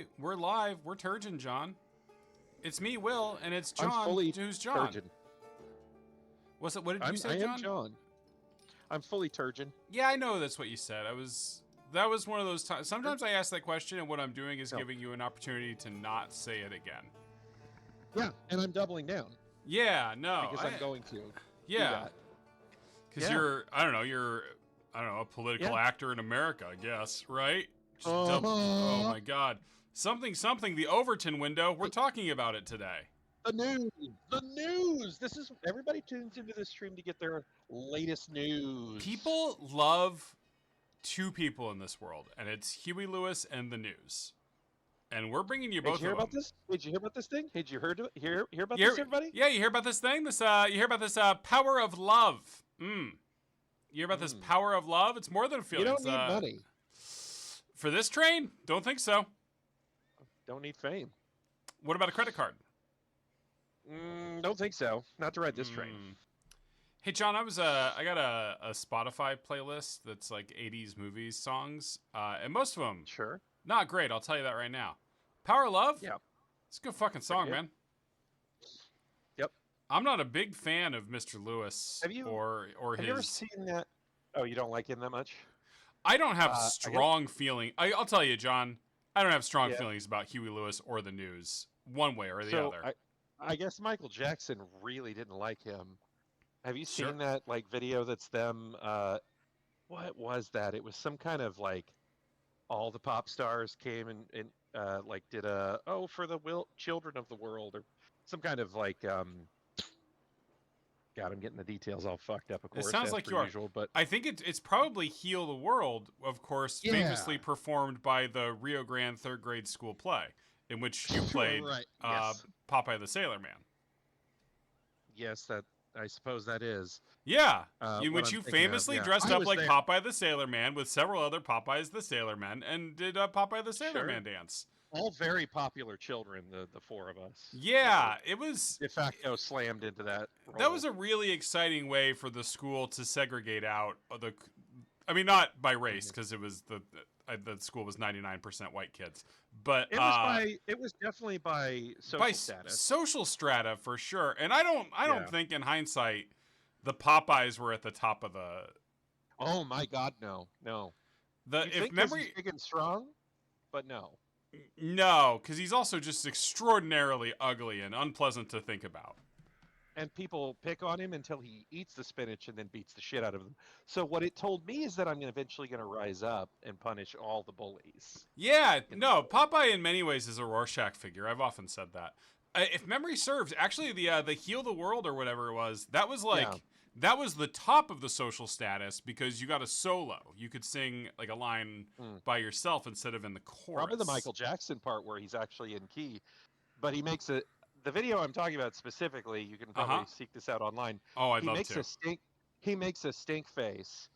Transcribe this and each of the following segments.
Hey, we're live. We're Turgeon, John. It's me, Will, and it's I'm John. fully Who's John? Turgeon. What's it? What did you say, I am John? John. I'm fully Turgeon. Yeah, I know that's what you said. That was one of those times. Sometimes I ask that question, and what I'm doing is giving you an opportunity to not say it again. Yeah, and I'm doubling down. Yeah, no, Because I'm going to. Yeah, because Yeah. you're a political actor in America, I guess, right? Oh my God, something. The Overton window. We're talking about it today. The news. This is everybody tunes into this stream to get their latest news. People love two people in this world, and it's Huey Lewis and the news. And we're bringing you both of them. Did you hear about this thing? Did you hear about this, everybody? Yeah, you hear about this thing? You hear about this power of love. You hear about this power of love? It's more than a feeling. You don't need money. For this train? Don't think so. Don't need fame. What about a credit card? Don't think so. Not to ride this train. Hey, John, I got a Spotify playlist that's like 80s movies songs, and most of them not great. I'll tell you that right now. Power of Love? Yeah. It's a good fucking song, man. Yep. I'm not a big fan of Mr. Lewis have you ever seen that? Oh, you don't like him that much? I don't have strong feeling. I'll tell you, John, I don't have strong feelings about Huey Lewis or the news, one way or the other. I guess Michael Jackson really didn't like him. Have you seen that video that's them? What was that? It was some kind of all the pop stars came and did a for the children of the world or some kind of God, I'm getting the details all fucked up. Of course, it sounds like you are. Usual, but I think it's probably "Heal the World," of course, famously performed by the Rio Grande third grade school play, in which you played Popeye the Sailor Man. Yes, I suppose that is. Yeah, in which you famously dressed up like Popeye the Sailor Man with several other Popeyes the Sailor Men and did a Popeye the Sailor Man dance. All very popular children, the four of us. Yeah, it was de facto slammed into that role. That was a really exciting way for the school to segregate out not by race, because it was the school was 99% white kids, but it was definitely by social status. Social strata for sure. And I don't think in hindsight the Popeyes were at the top of the. Oh my God, no. If memory he's big and strong, but no. No, because he's also just extraordinarily ugly and unpleasant to think about. And people pick on him until he eats the spinach and then beats the shit out of them. So what it told me is that I'm eventually going to rise up and punish all the bullies. Yeah, no, Popeye in many ways is a Rorschach figure. I've often said that. If memory serves, actually the Heal the World or whatever it was, that was that was the top of the social status because you got a solo. You could sing a line by yourself instead of in the chorus. Probably the Michael Jackson part where he's actually in key. But he makes the video I'm talking about specifically, you can probably seek this out online. Oh, I'd love to. He makes a stink face,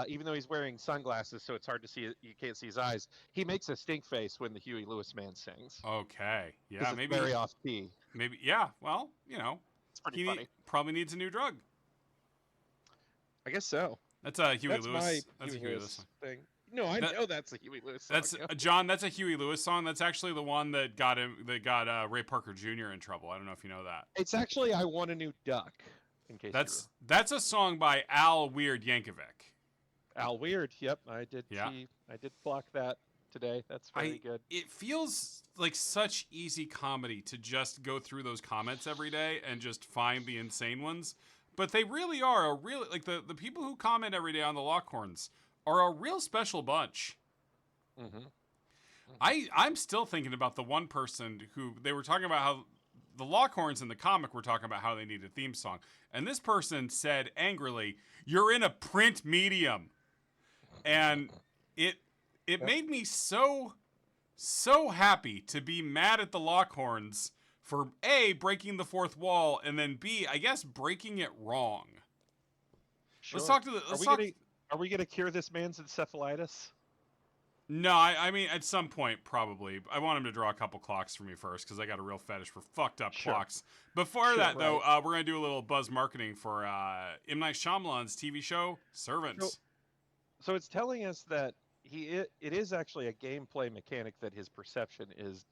even though he's wearing sunglasses, so it's hard to see. You can't see his eyes. He makes a stink face when the Huey Lewis man sings. Okay, yeah, maybe it's very off key. Maybe, yeah. Well, it's pretty funny. Probably needs a new drug. I guess so. That's a Huey Lewis. That's a Huey Lewis thing. No, I know that's a Huey Lewis song. That's John. That's a Huey Lewis song. That's actually the one that got Ray Parker Jr. in trouble. I don't know if you know that. It's actually "I Want a New Duck." In case that's a song by Al Weird Yankovic. Al Weird. Yep, I did. I did block that today. That's very good. It feels like such easy comedy to just go through those comments every day and just find the insane ones. But they really are the people who comment every day on the Lockhorns are a real special bunch. I'm still thinking about the one person who they were talking about how the Lockhorns in the comic were talking about how they need a theme song. And this person said angrily, "You're in a print medium." And it made me so happy to be mad at the Lockhorns for A, breaking the fourth wall, and then B, I guess breaking it wrong. Sure. Let's talk to the. Are we going to cure this man's encephalitis? No, I mean, at some point, probably. I want him to draw a couple clocks for me first, because I got a real fetish for fucked up clocks. Before that, though, we're going to do a little buzz marketing for M. Night Shyamalan's TV show, Servants. So it's telling us that it is actually a gameplay mechanic that his perception is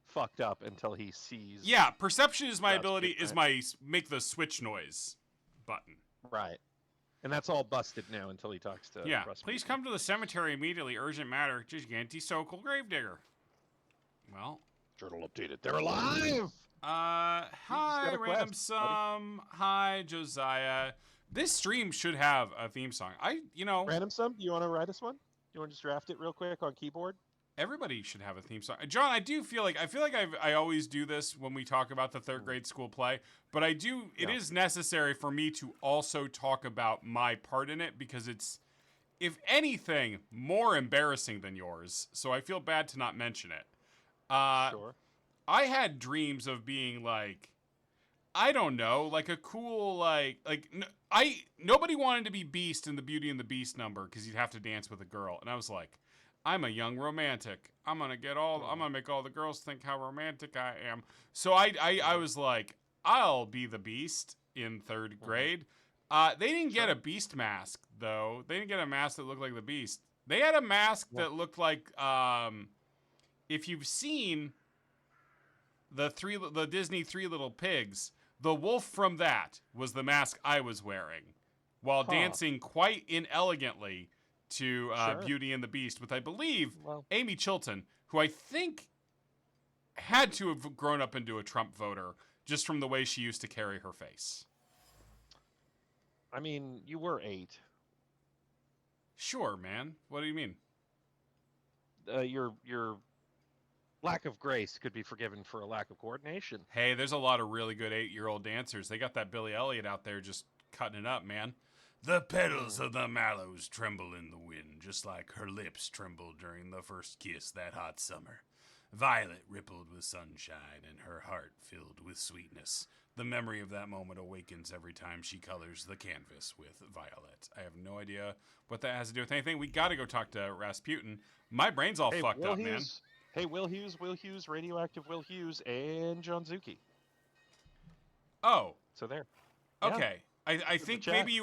fucked up until he sees Yeah, perception is my ability, Rasputin, is my make the switch noise button. right? And that's all busted now until he talks to Yeah, Rasputin. please come to the cemetery immediately. Urgent matter. Giganti Sokol Gravedigger. Well, Journal updated. They're alive. Hi, got a Random quest, Sum. Hi, Josiah. This stream should have a theme song. Random sum. You want to write us one? You want to just draft it real quick on keyboard? Everybody should have a theme song. John, I feel like I always do this when we talk about the third grade school play, but it is necessary for me to also talk about my part in it because it's, if anything, more embarrassing than yours. So I feel bad to not mention it. Sure. I had dreams of being like, I don't know, like a cool nobody wanted to be Beast in the Beauty and the Beast number because you'd have to dance with a girl, and I was like, I'm a young romantic. I'm gonna make all the girls think how romantic I am. So I was like, I'll be the Beast in third grade. They didn't get a Beast mask though. They didn't get a mask that looked like the Beast. They had a mask that looked like if you've seen the Disney Three Little Pigs, the wolf from that was the mask I was wearing while dancing quite inelegantly to Beauty and the Beast with, I believe, Amy Chilton, who I think had to have grown up into a Trump voter just from the way she used to carry her face. I mean, you were 8. Sure, man. What do you mean? Your lack of grace could be forgiven for a lack of coordination. Hey, there's a lot of really good 8-year-old dancers. They got that Billy Elliot out there just cutting it up, man. The petals of the mallows tremble in the wind, just like her lips trembled during the first kiss that hot summer. Violet rippled with sunshine, and her heart filled with sweetness. The memory of that moment awakens every time she colors the canvas with violet. I have no idea what that has to do with anything. We got to go talk to Rasputin. My brain's all fucked up, man. Hey, Will Hughes, Radioactive Will Hughes, and John Zuki. Oh. So there. Okay. Yeah. I think maybe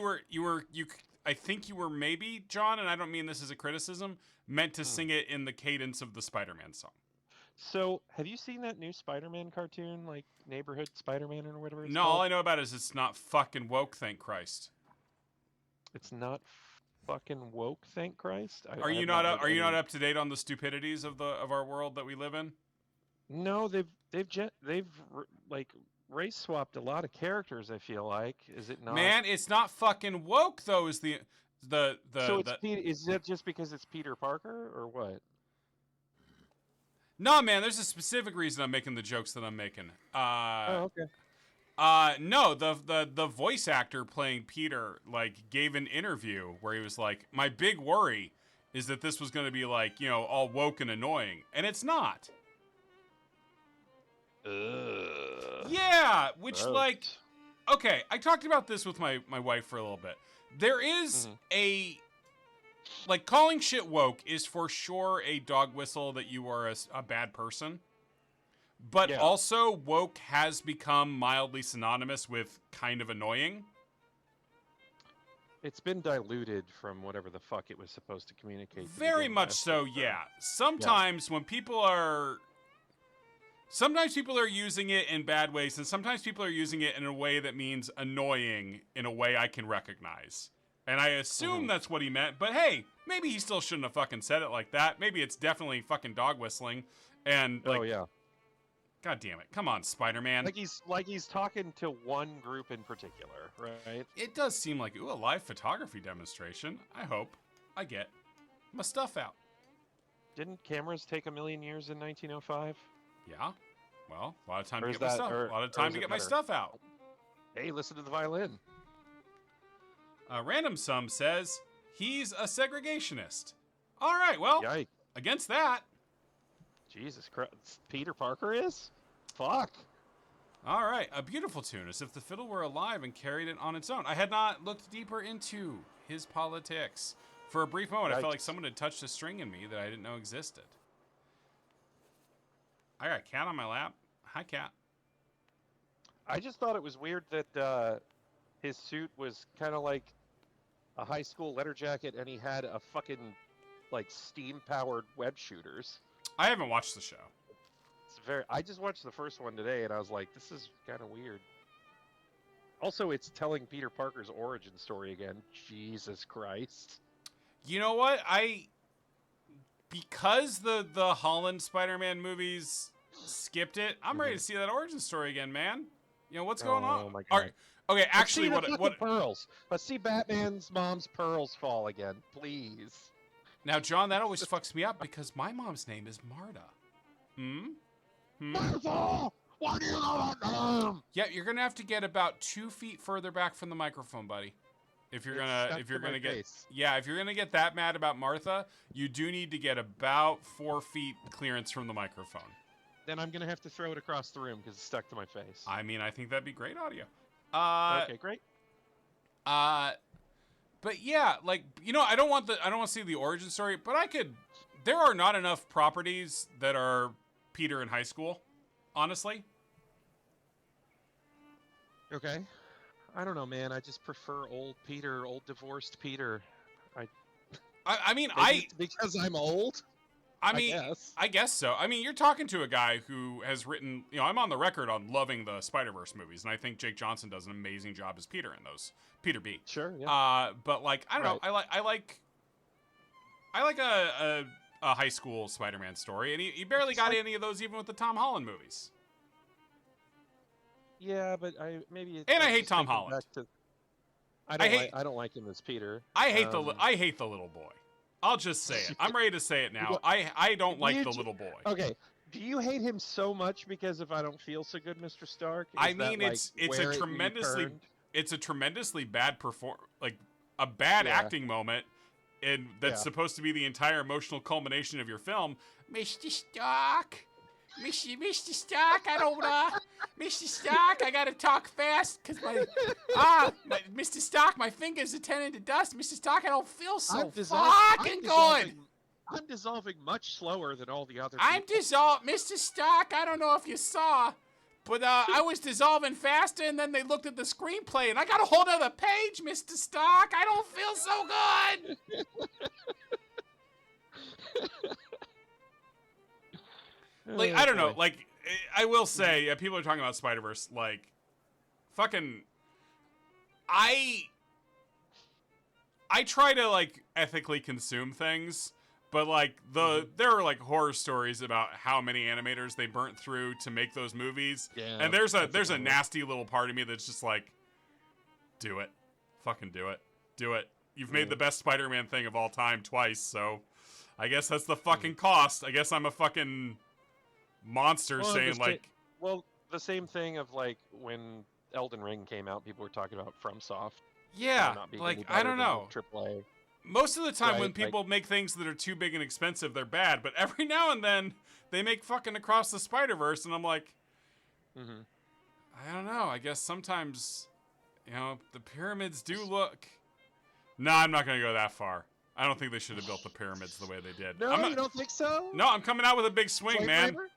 I think you were maybe, John, and I don't mean this as a criticism, meant to sing it in the cadence of the Spider-Man song. So, have you seen that new Spider-Man cartoon, like Neighborhood Spider-Man or whatever it's called? All I know about it is it's not fucking woke, thank Christ. It's not fucking woke, thank Christ. Are you not up to date on the stupidities of our world that we live in? No, they've like race swapped a lot of characters. I feel like, is it not? Man, it's not fucking woke though. Is the so is it just because it's Peter Parker or what? No, man. There's a specific reason I'm making the jokes that I'm making. Okay. No, the voice actor playing Peter gave an interview where he was like, my big worry is that this was going to be all woke and annoying, and it's not. Yeah, which okay, I talked about this with my wife for a little bit. There is calling shit woke is for sure a dog whistle that you are a bad person. But also, woke has become mildly synonymous with kind of annoying. It's been diluted from whatever the fuck it was supposed to communicate. Very much so, yeah. Sometimes when people are... Sometimes people are using it in bad ways, and sometimes people are using it in a way that means annoying in a way I can recognize. And I assume that's what he meant, but hey, maybe he still shouldn't have fucking said it like that. Maybe it's definitely fucking dog whistling. And God damn it. Come on, Spider-Man. Like he's talking to one group in particular, right? It does seem like, a live photography demonstration. I hope. I get my stuff out. Didn't cameras take 1 million years in 1905? Yeah. Well, a lot of time to get my stuff out. Hey, listen to the violin. Random Sum says he's a segregationist. All right, well, Yikes. Against that. Jesus Christ. Peter Parker is? Fuck. All right, a beautiful tune, as if the fiddle were alive and carried it on its own. I had not looked deeper into his politics. For a brief moment, I felt like someone had touched a string in me that I didn't know existed. I got a cat on my lap. Hi, cat. I just thought it was weird that his suit was kind of like a high school letter jacket, and he had a fucking like steam-powered web shooters. I haven't watched the show. It's very. I just watched the first one today, and I was like, this is kind of weird. Also, it's telling Peter Parker's origin story again. Jesus Christ. You know what? Because the Holland Spider-Man movies skipped it, I'm ready to see that origin story again, man. You know what's going on? Oh my God. Okay, actually, Let's see the what? fucking pearls? Let's see Batman's mom's pearls fall again, please. Now, John, that always fucks me up because my mom's name is Marta. Martha! Why do you know that name? Yeah, you're gonna have to get about 2 feet further back from the microphone, buddy. If you're gonna get that mad about Martha, you do need to get about 4 feet clearance from the microphone. Then I'm gonna have to throw it across the room because it's stuck to my face. I mean, I think that'd be great audio. Okay, great. But yeah, like, you know, I don't want to see the origin story, but there are not enough properties that are Peter in high school, honestly. Okay. I don't know, man. I just prefer old Peter, old divorced Peter. I mean, because I'm old. I guess so. I mean, you're talking to a guy who has written, you know, I'm on the record on loving the Spider-Verse movies, and I think Jake Johnson does an amazing job as Peter in those. Peter B. Sure, yeah. But like, I don't know, I like a high school Spider-Man story, and he barely got any of those even with the Tom Holland movies. Yeah, but I hate Tom Holland. I don't like him as Peter. I hate the little boy. I'll just say it. I'm ready to say it now. I don't like the little boy. Okay. Do you hate him so much because of I Don't Feel So Good, Mr. Stark? It's a tremendously bad a bad acting moment, and that's supposed to be the entire emotional culmination of your film. Mr. Stark, Mr. Stark, Mr. Stark, I gotta talk fast because Mr. Stark, my fingers are turning to dust. Mr. Stark, I don't feel so fucking good. I'm dissolving much slower than all the other people. Mr. Stark, I don't know if you saw, but I was dissolving faster, and then they looked at the screenplay, and I got a whole other page, Mr. Stark. I don't feel so good. Like, I don't know. Like, I will say, people are talking about Spider-Verse. Like, fucking, I try to like ethically consume things, but like there are like horror stories about how many animators they burnt through to make those movies. Yeah, and there's a nasty little part of me that's just like, do it, fucking do it. You've made the best Spider-Man thing of all time twice, so I guess that's the fucking cost. I guess I'm a fucking monster saying like. Well, the same thing of like when Elden Ring came out, people were talking about FromSoft. Yeah, like I don't know. AAA. Most of the time, when people make things that are too big and expensive, they're bad. But every now and then, they make fucking Across the Spider-Verse, and I'm like, I don't know. I guess sometimes, you know, the pyramids do look. No, I'm not gonna go that far. I don't think they should have built the pyramids the way they did. No, you don't think so? No, I'm coming out with a big swing, Slave man. labor?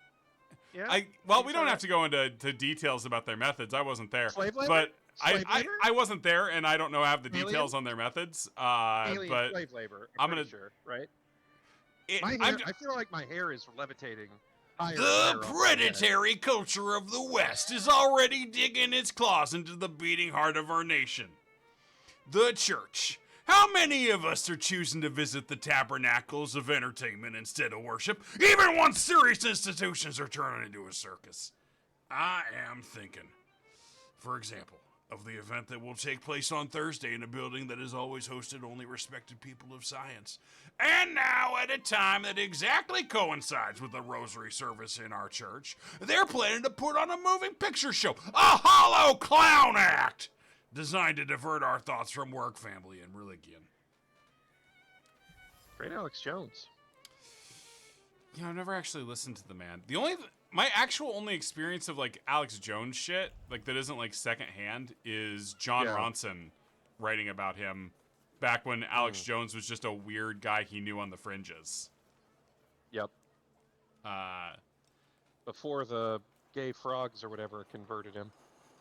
Yeah. We don't have to go into details about their methods. I wasn't there. Slave labor? But Labor? I wasn't there, and I don't know have the details on their methods. Alien but slave labor. I'm gonna sure, right? I feel like my hair is levitating higher. The predatory culture of the West is already digging its claws into the beating heart of our nation. The church. How many of us are choosing to visit the tabernacles of entertainment instead of worship, even once serious institutions are turning into a circus? I am thinking, for example, of the event that will take place on Thursday in a building that has always hosted only respected people of science. And now, at a time that exactly coincides with the rosary service in our church, they're planning to put on a moving picture show, a hollow clown act, designed to divert our thoughts from work, family, and religion. Great Alex Jones. You know, I've never actually listened to the man. My actual only experience of like Alex Jones shit, like that isn't like secondhand, is John Ronson writing about him back when Alex Jones was just a weird guy he knew on the fringes. Yep. Before the gay frogs or whatever converted him.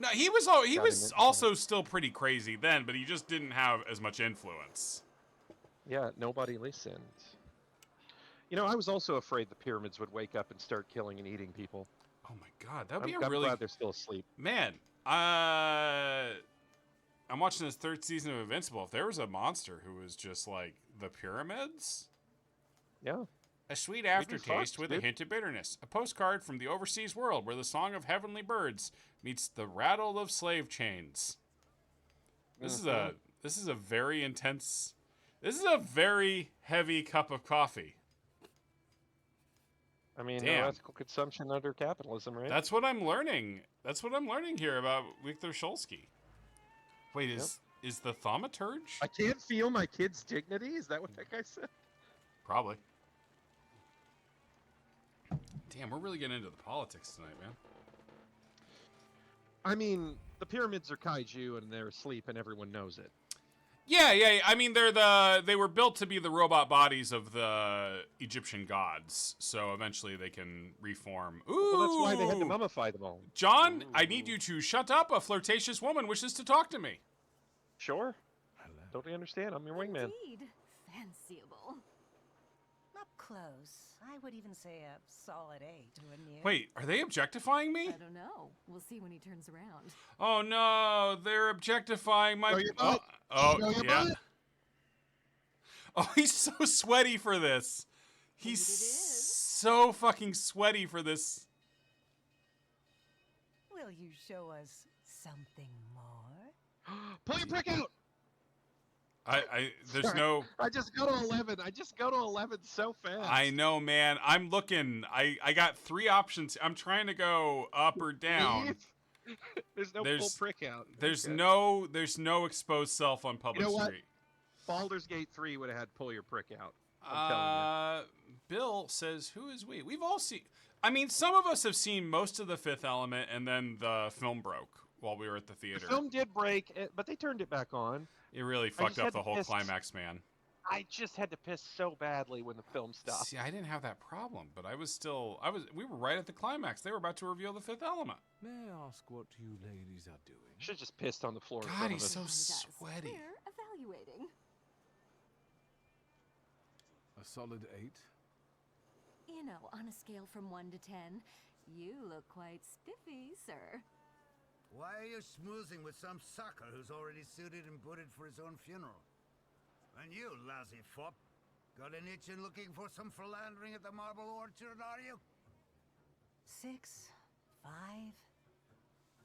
No, he was also still pretty crazy then, but he just didn't have as much influence. Yeah, nobody listened. You know, I was also afraid the pyramids would wake up and start killing and eating people. Oh my god, that would be I'm a really glad they're still asleep. man. I'm watching this third season of Invincible. If there was a monster who was just like the pyramids, Yeah. a sweet be aftertaste fucked, with a dude. hint of bitterness. A postcard from the overseas world where the song of heavenly birds meets the rattle of slave chains. This is a very intense. This is a very heavy cup of coffee. I mean, Damn. no ethical consumption under capitalism, right? That's what I'm learning. That's what I'm learning here about Viktor Shulsky. Wait, is the Thaumaturge? I can't feel my kid's dignity? Is that what that guy said? Probably. Damn, we're really getting into the politics tonight, man. I mean, the pyramids are kaiju and they're asleep and everyone knows it. Yeah. I mean, they were built to be the robot bodies of the Egyptian gods. So eventually they can reform. Ooh. Well, that's why they had to mummify them all. John, I need you to shut up. A flirtatious woman wishes to talk to me. Sure. Totally understand. I'm your wingman. Indeed. Fanciable. Up close. I would even say a solid 8 to a new. Wait, are they objectifying me? I don't know. We'll see when he turns around. Oh no, they're objectifying my. Show your butt. Show your yeah. butt. Oh, he's so sweaty for this. He's Indeed it is. so fucking sweaty for this. Will you show us something more? Pull your prick out! There's Sorry. no. I just go to 11. I just go to 11 so fast. I know, man. I'm looking. I got 3 options. I'm trying to go up or down. There's no There's- pull prick out. There's Okay. no exposed self on public You know what? street. Baldur's Gate 3 would have had pull your prick out. I'm telling Bill says, "Who is we?" We've all seen. I mean, some of us have seen most of the Fifth Element, and then the film broke while we were at the you. theater. The film did break, but they turned it back on. It really just fucked up had the to whole piss. climax, man. I just had to piss so badly when the film stopped. See, I didn't have that problem, but we were right at the climax. They were about to reveal the Fifth Element. May I ask what you ladies are doing? Should have just pissed on the floor. in God, front of he's us. so One does. sweaty. We're evaluating. A solid 8? You know, on a scale from 1 to 10, you look quite spiffy, sir. Why are you schmoozing with some sucker who's already suited and booted for his own funeral? And you, lousy fop, got an itch in looking for some philandering at the Marble Orchard, are you? 6, 5.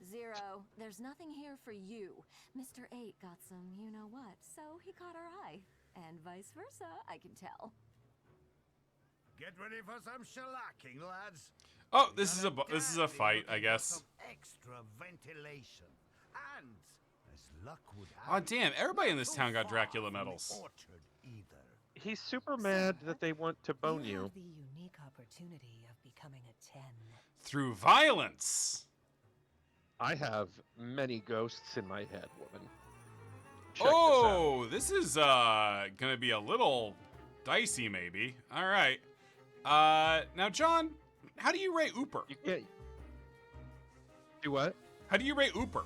0. There's nothing here for you. Mr. 8 got some you-know-what, so he caught our eye. And vice versa, I can tell. Get ready for some shellacking, lads. Oh, this is a fight, I guess. Some extra ventilation. And, as luck would Oh have it, damn! Everybody in this not town so got far Dracula from the medals. orchard either. He's super mad that they want to bone You you. have the unique opportunity of becoming a 10. Through violence. I have many ghosts in my head, woman. Check Oh, this is gonna be a little dicey, maybe. All right. Now, John, how do you rate Ooper? this out. You can't. Do what? How do you rate Ooper?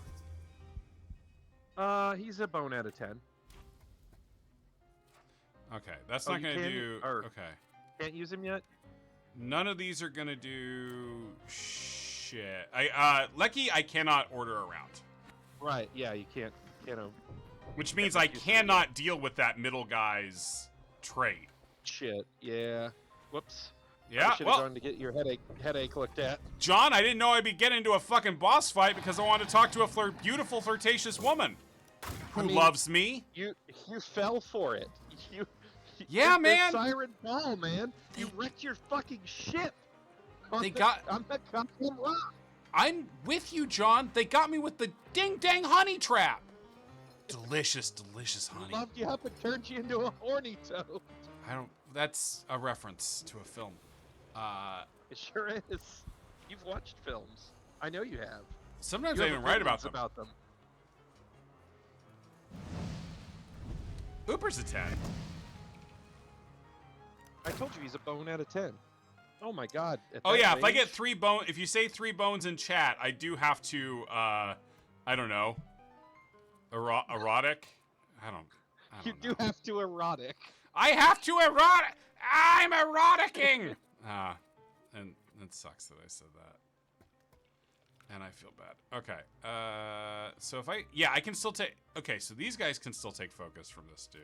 He's a bone out of 10. Okay, that's Oh, not you gonna can- do. or- Okay, Can't use him yet. none of these are gonna do shit. Lecky, I cannot order around, Right? Yeah, you can't. You know, which means Yeah, I you can. cannot deal with that middle guy's trait. shit. Yeah. Whoops. Yeah, Should have well, gone to get your headache looked at. John, I didn't know I'd be getting into a fucking boss fight because I wanted to talk to a beautiful, flirtatious woman who I mean, loves me. You fell for it. You. Yeah, the man. Siren Ball, man. You wrecked your fucking ship. On They the- got- on the goddamn rock. I'm with you, John. They got me with the ding dang honey trap. Delicious, delicious honey. Loved you up and turned you into a horny toad. I don't. That's a reference to a film. It sure is. You've watched films. I know you have. Sometimes You I have even write about opinions them. them. Ooper's a 10. I told you he's a bone out of 10. Oh my god. at Oh that yeah, if I range? get 3 bone, if you say 3 bones in chat, I do have to. I don't know. Erotic. I don't You know. do have to erotic. I have to erotic. I'm eroticking! And it sucks that I said that. And I feel bad. Okay. So if I can still take... Okay, so these guys can still take focus from this dude.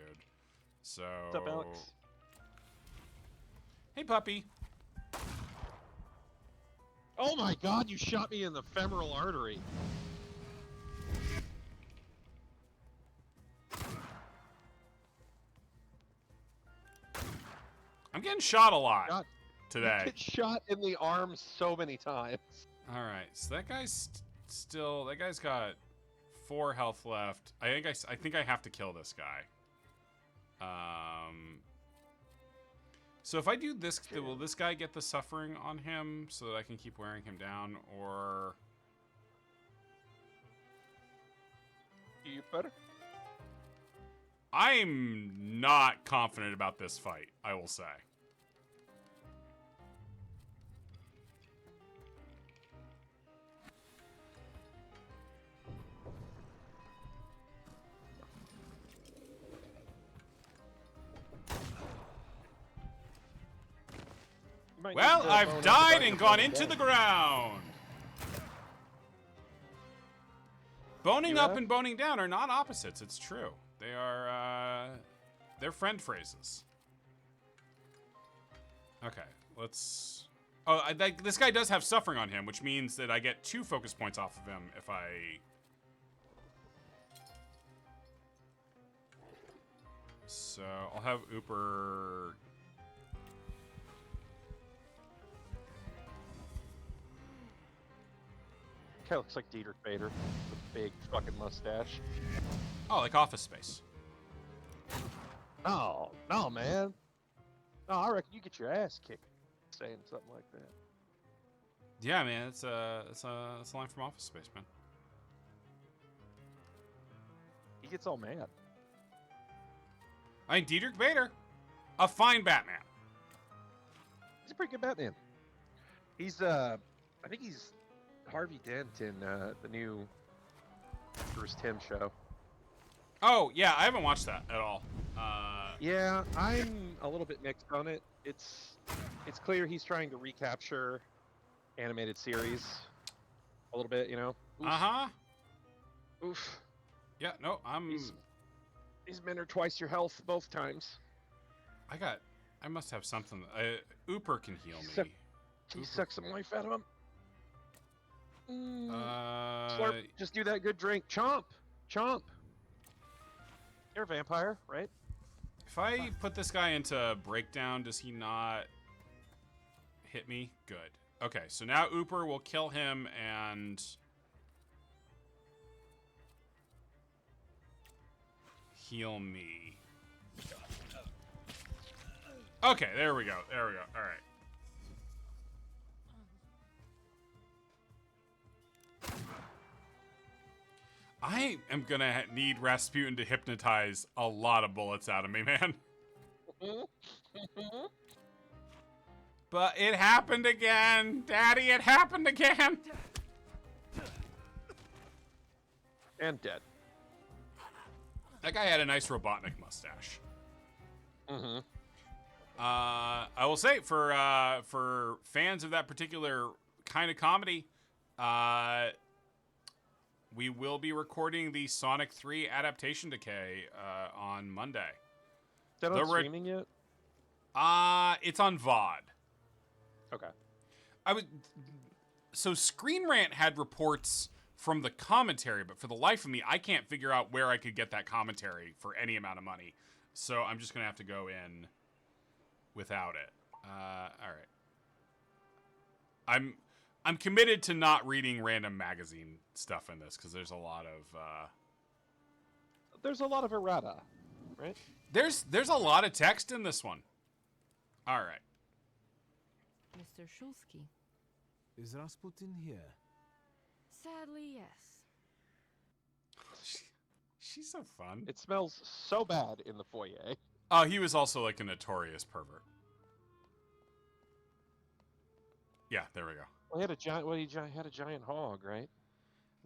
So... What's up, Alex? Hey, puppy. Oh my god, you shot me in the femoral artery. I'm getting shot a lot God, today. You get shot in the arm so many times. All right, so that guy's still... That guy's got 4 health left. I think I have to kill this guy. So if I do this, will this guy get the suffering on him so that I can keep wearing him down, or... You better. I'm not confident about this fight, I will say. Well, I've died and gone into the ground. Boning up and boning down are not opposites. It's true. They are, they're friend phrases. Okay, let's... Oh, this guy does have suffering on him, which means that I get 2 focus points off of him if I... So, I'll have Ooper... Guy looks like Dietrich Bader with a big fucking mustache. Oh, like Office Space. Oh, no, man. No, I reckon you get your ass kicked saying something like that. Yeah, man, it's a line from Office Space, man. He gets all mad. I mean, Dietrich Bader, a fine Batman. He's a pretty good Batman. He's, I think he's Harvey Dent in the new Bruce Timm show. Oh, yeah, I haven't watched that at all. Yeah, I'm a little bit mixed on it. It's clear he's trying to recapture animated series a little bit, you know? Oof. Uh-huh. Oof. Yeah, no, He's been or twice your health both times. I must have something. Ooper can heal me. Can you suck some life out of him? Uh, Slurp, just do that good drink. Chomp! Chomp! You're a vampire, right? If I put this guy into breakdown, does he not hit me? Good. Okay, so now Ooper will kill him and heal me. Okay, there we go. There we go. All right. I am gonna need Rasputin to hypnotize a lot of bullets out of me, man. But it happened again. Daddy, it happened again. And dead. That guy had a nice Robotnik mustache. Mm-hmm. I will say, for fans of that particular kind of comedy, we will be recording the Sonic 3 Adaptation Decay on Monday. Is that on streaming yet? It's on VOD. Okay. So Screen Rant had reports from the commentary, but for the life of me, I can't figure out where I could get that commentary for any amount of money. So I'm just gonna have to go in without it. All right. I'm committed to not reading random magazine stuff in this because there's a lot of There's a lot of errata, right? there's a lot of text in this one. All right. Mr. Shulsky. Is Rasputin here? Sadly, yes. She's so fun. It smells so bad in the foyer. Oh, he was also like a notorious pervert. Yeah, there we go. Well, he had a giant. Well, he had a giant hog, right?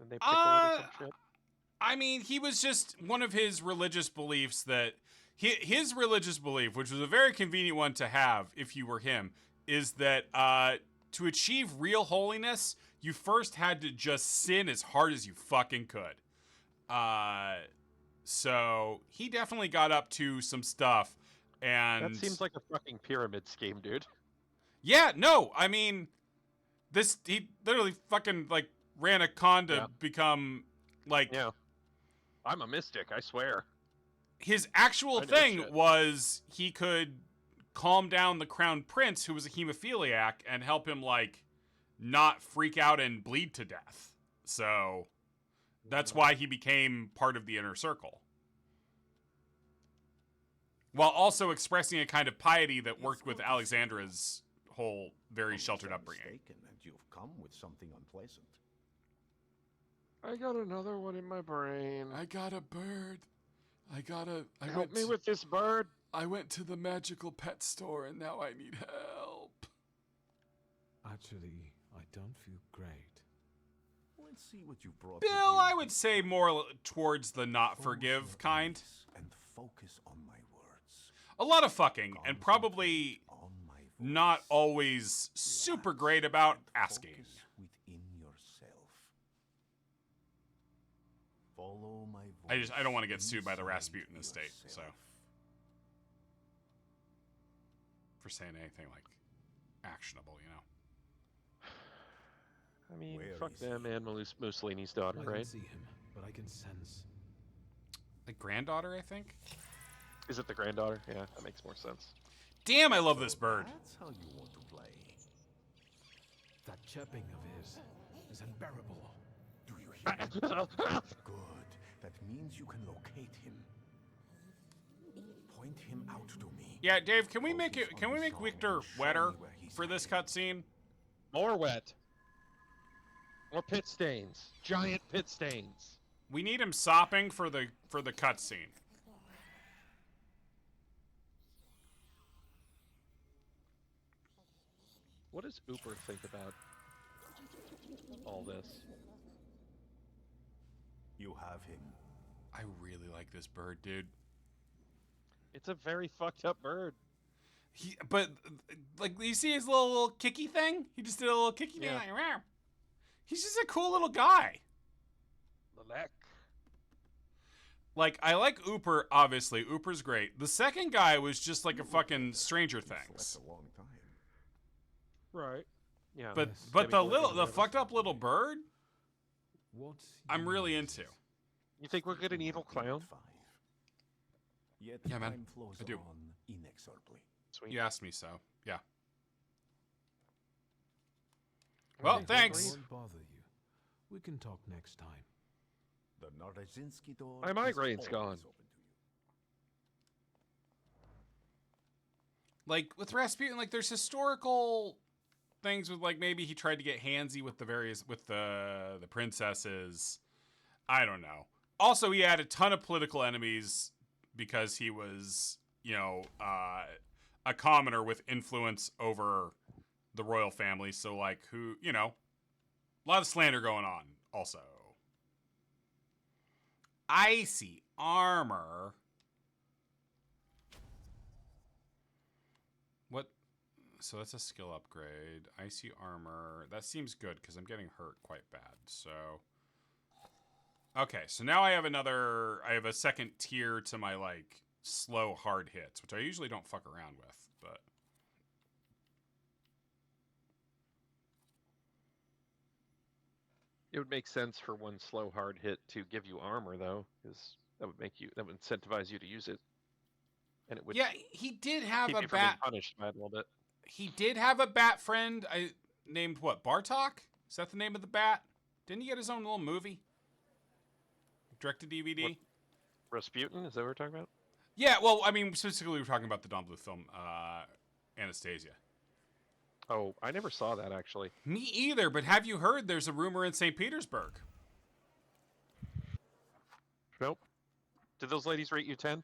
And they pickle it or some shit. I mean, he was just one of his religious beliefs that his religious belief, which was a very convenient one to have if you were him, is that to achieve real holiness, you first had to just sin as hard as you fucking could. So he definitely got up to some stuff, and That seems like a fucking pyramid scheme, dude. yeah, no, I mean, he literally fucking like ran a con to become like Yeah. I'm a mystic, I swear. his actual I know thing shit. was he could calm down the crown prince, who was a hemophiliac, and help him like not freak out and bleed to death. So that's why he became part of the inner circle, while also expressing a kind of piety that worked with Alexandra's whole very sheltered upbringing. And you've come with something unpleasant. I got another one in my brain. I got a bird. Help me with this bird. I went to the magical pet store and now I need help. Actually, I don't feel great. Let's see what you brought. Bill, I would say more towards the not forgive kind. And focus on my words. A lot of fucking, and probably On my voice. not always super great about asking. Focus within yourself. Follow my voice. I don't want to get sued by the inside Rasputin estate, so. yourself. For saying anything like actionable, you know. I mean, Where fuck is them and Mussolini's daughter, I can right? see him, but I can sense. The granddaughter, I think. Is it the granddaughter? Yeah, that makes more sense. Damn, I love this bird. That's how you want to play. That chirping of his is unbearable. Do you hear? Good. That means you can locate him. Point him out to me. Yeah, Dave, can we make Focus it? on Can we the make song Victor and show wetter me where he's for this hiding. cutscene? More wet. More pit stains. Giant pit stains. We need him sopping for the cutscene. What does Uber think about all this? You have him. I really like this bird, dude. It's a very fucked up bird. But like, you see his little kicky thing? He just did a little kicky thing. Yeah. Like, "Meow." He's just a cool little guy. Lelek. Like, I like Ooper, obviously. Ooper's great. The second guy was just like a fucking Stranger Things. Slept a long time. Right. Yeah. But Yes. but the Maybe the fucked up little bird, What? I'm really years? into. You think we'll get an evil clown? 5. Yet Yeah, man. time flows I do. on inexorably. Sweet. You asked me so. Yeah. Well, Okay, thanks. I won't bother you. We can talk next time. The Narazinski door. My is migraine's always gone. open to you. Like with Rasputin, like there's historical things with like maybe he tried to get handsy with the princesses. I don't know. Also, he had a ton of political enemies because he was, you know, a commoner with influence over the royal family. So like who, you know, a lot of slander going on also. Icy armor. What? So that's a skill upgrade. Icy armor. That seems good because I'm getting hurt quite bad. So. Okay, so now I have a second tier to my like slow hard hits, which I usually don't fuck around with, but. It would make sense for one slow hard hit to give you armor, though, because that would incentivize you to use it, and it would Yeah, he did have keep a you from being bat. punished by it a little bit. He did have a bat friend. I named what? Bartok? Is that the name of the bat? Didn't he get his own little movie? Direct to DVD? What? Rasputin, is that what we're talking about? Yeah, well, I mean, specifically, we're talking about the Don Bluth film, Anastasia. Oh, I never saw that actually. Me either, but have you heard there's a rumor in St. Petersburg? Nope. Did those ladies rate you 10?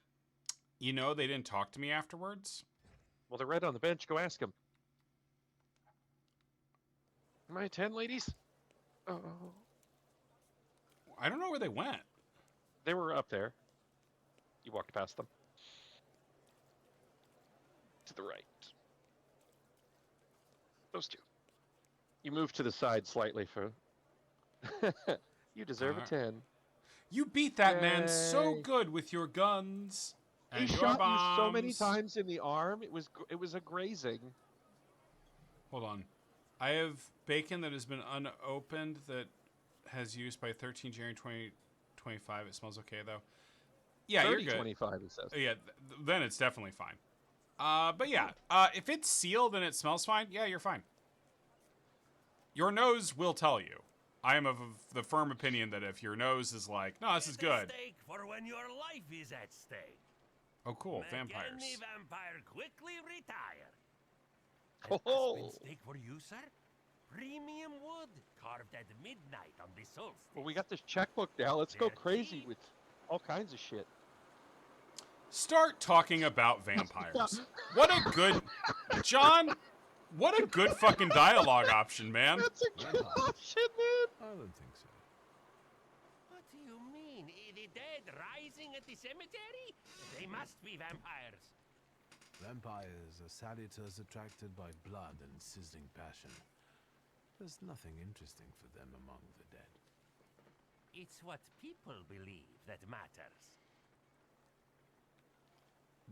You know, they didn't talk to me afterwards. Well, they're right on the bench. Go ask them. Am I a 10, ladies? Oh, I don't know where they went. they were up there. You walked past them. to the right. Those two. You move to the side slightly for. You deserve a Alright. 10. You beat that man so Yay. good with your guns He and your shot bombs. you so many times in the arm. It was a grazing. Hold on. I have bacon that has been unopened that has used by 13 January 2025. It smells okay though. Yeah, you're good. 25, he says. Yeah, then it's definitely fine. But yeah, if it's sealed and it smells fine, yeah, you're fine. Your nose will tell you. I am of the firm opinion that if your nose is like, no, this is good. Steak for when your life is at stake. Oh, cool, Make vampires. any vampire quickly retire. Oh. Aspen steak for you, sir. Premium wood carved at midnight on the solstice. Well, we got this checkbook now. Let's go They're crazy cheap. with all kinds of shit. Start talking about vampires. What a good, John. What a good fucking dialogue option, man. That's a good option, man. I don't think so. What do you mean? The dead rising at the cemetery? They must be vampires. Vampires are salutors attracted by blood and sizzling passion. There's nothing interesting for them among the dead. It's what people believe that matters.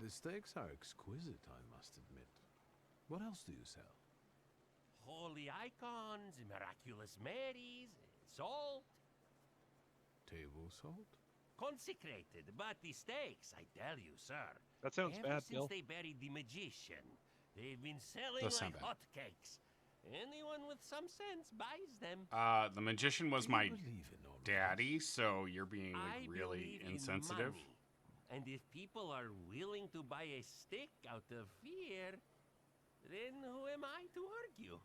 The steaks are exquisite, I must admit. What else do you sell? Holy icons, miraculous Marys, salt, Table salt? consecrated. But the steaks, I tell you, sir. That sounds Ever bad, since Bill. they buried the magician, they've been selling Does sound like bad. hotcakes. Anyone with some sense buys them. The magician was Do you my believe in all of daddy, so you're being I like, really believe in insensitive. money. And if people are willing to buy a stick out of fear, then who am I to argue?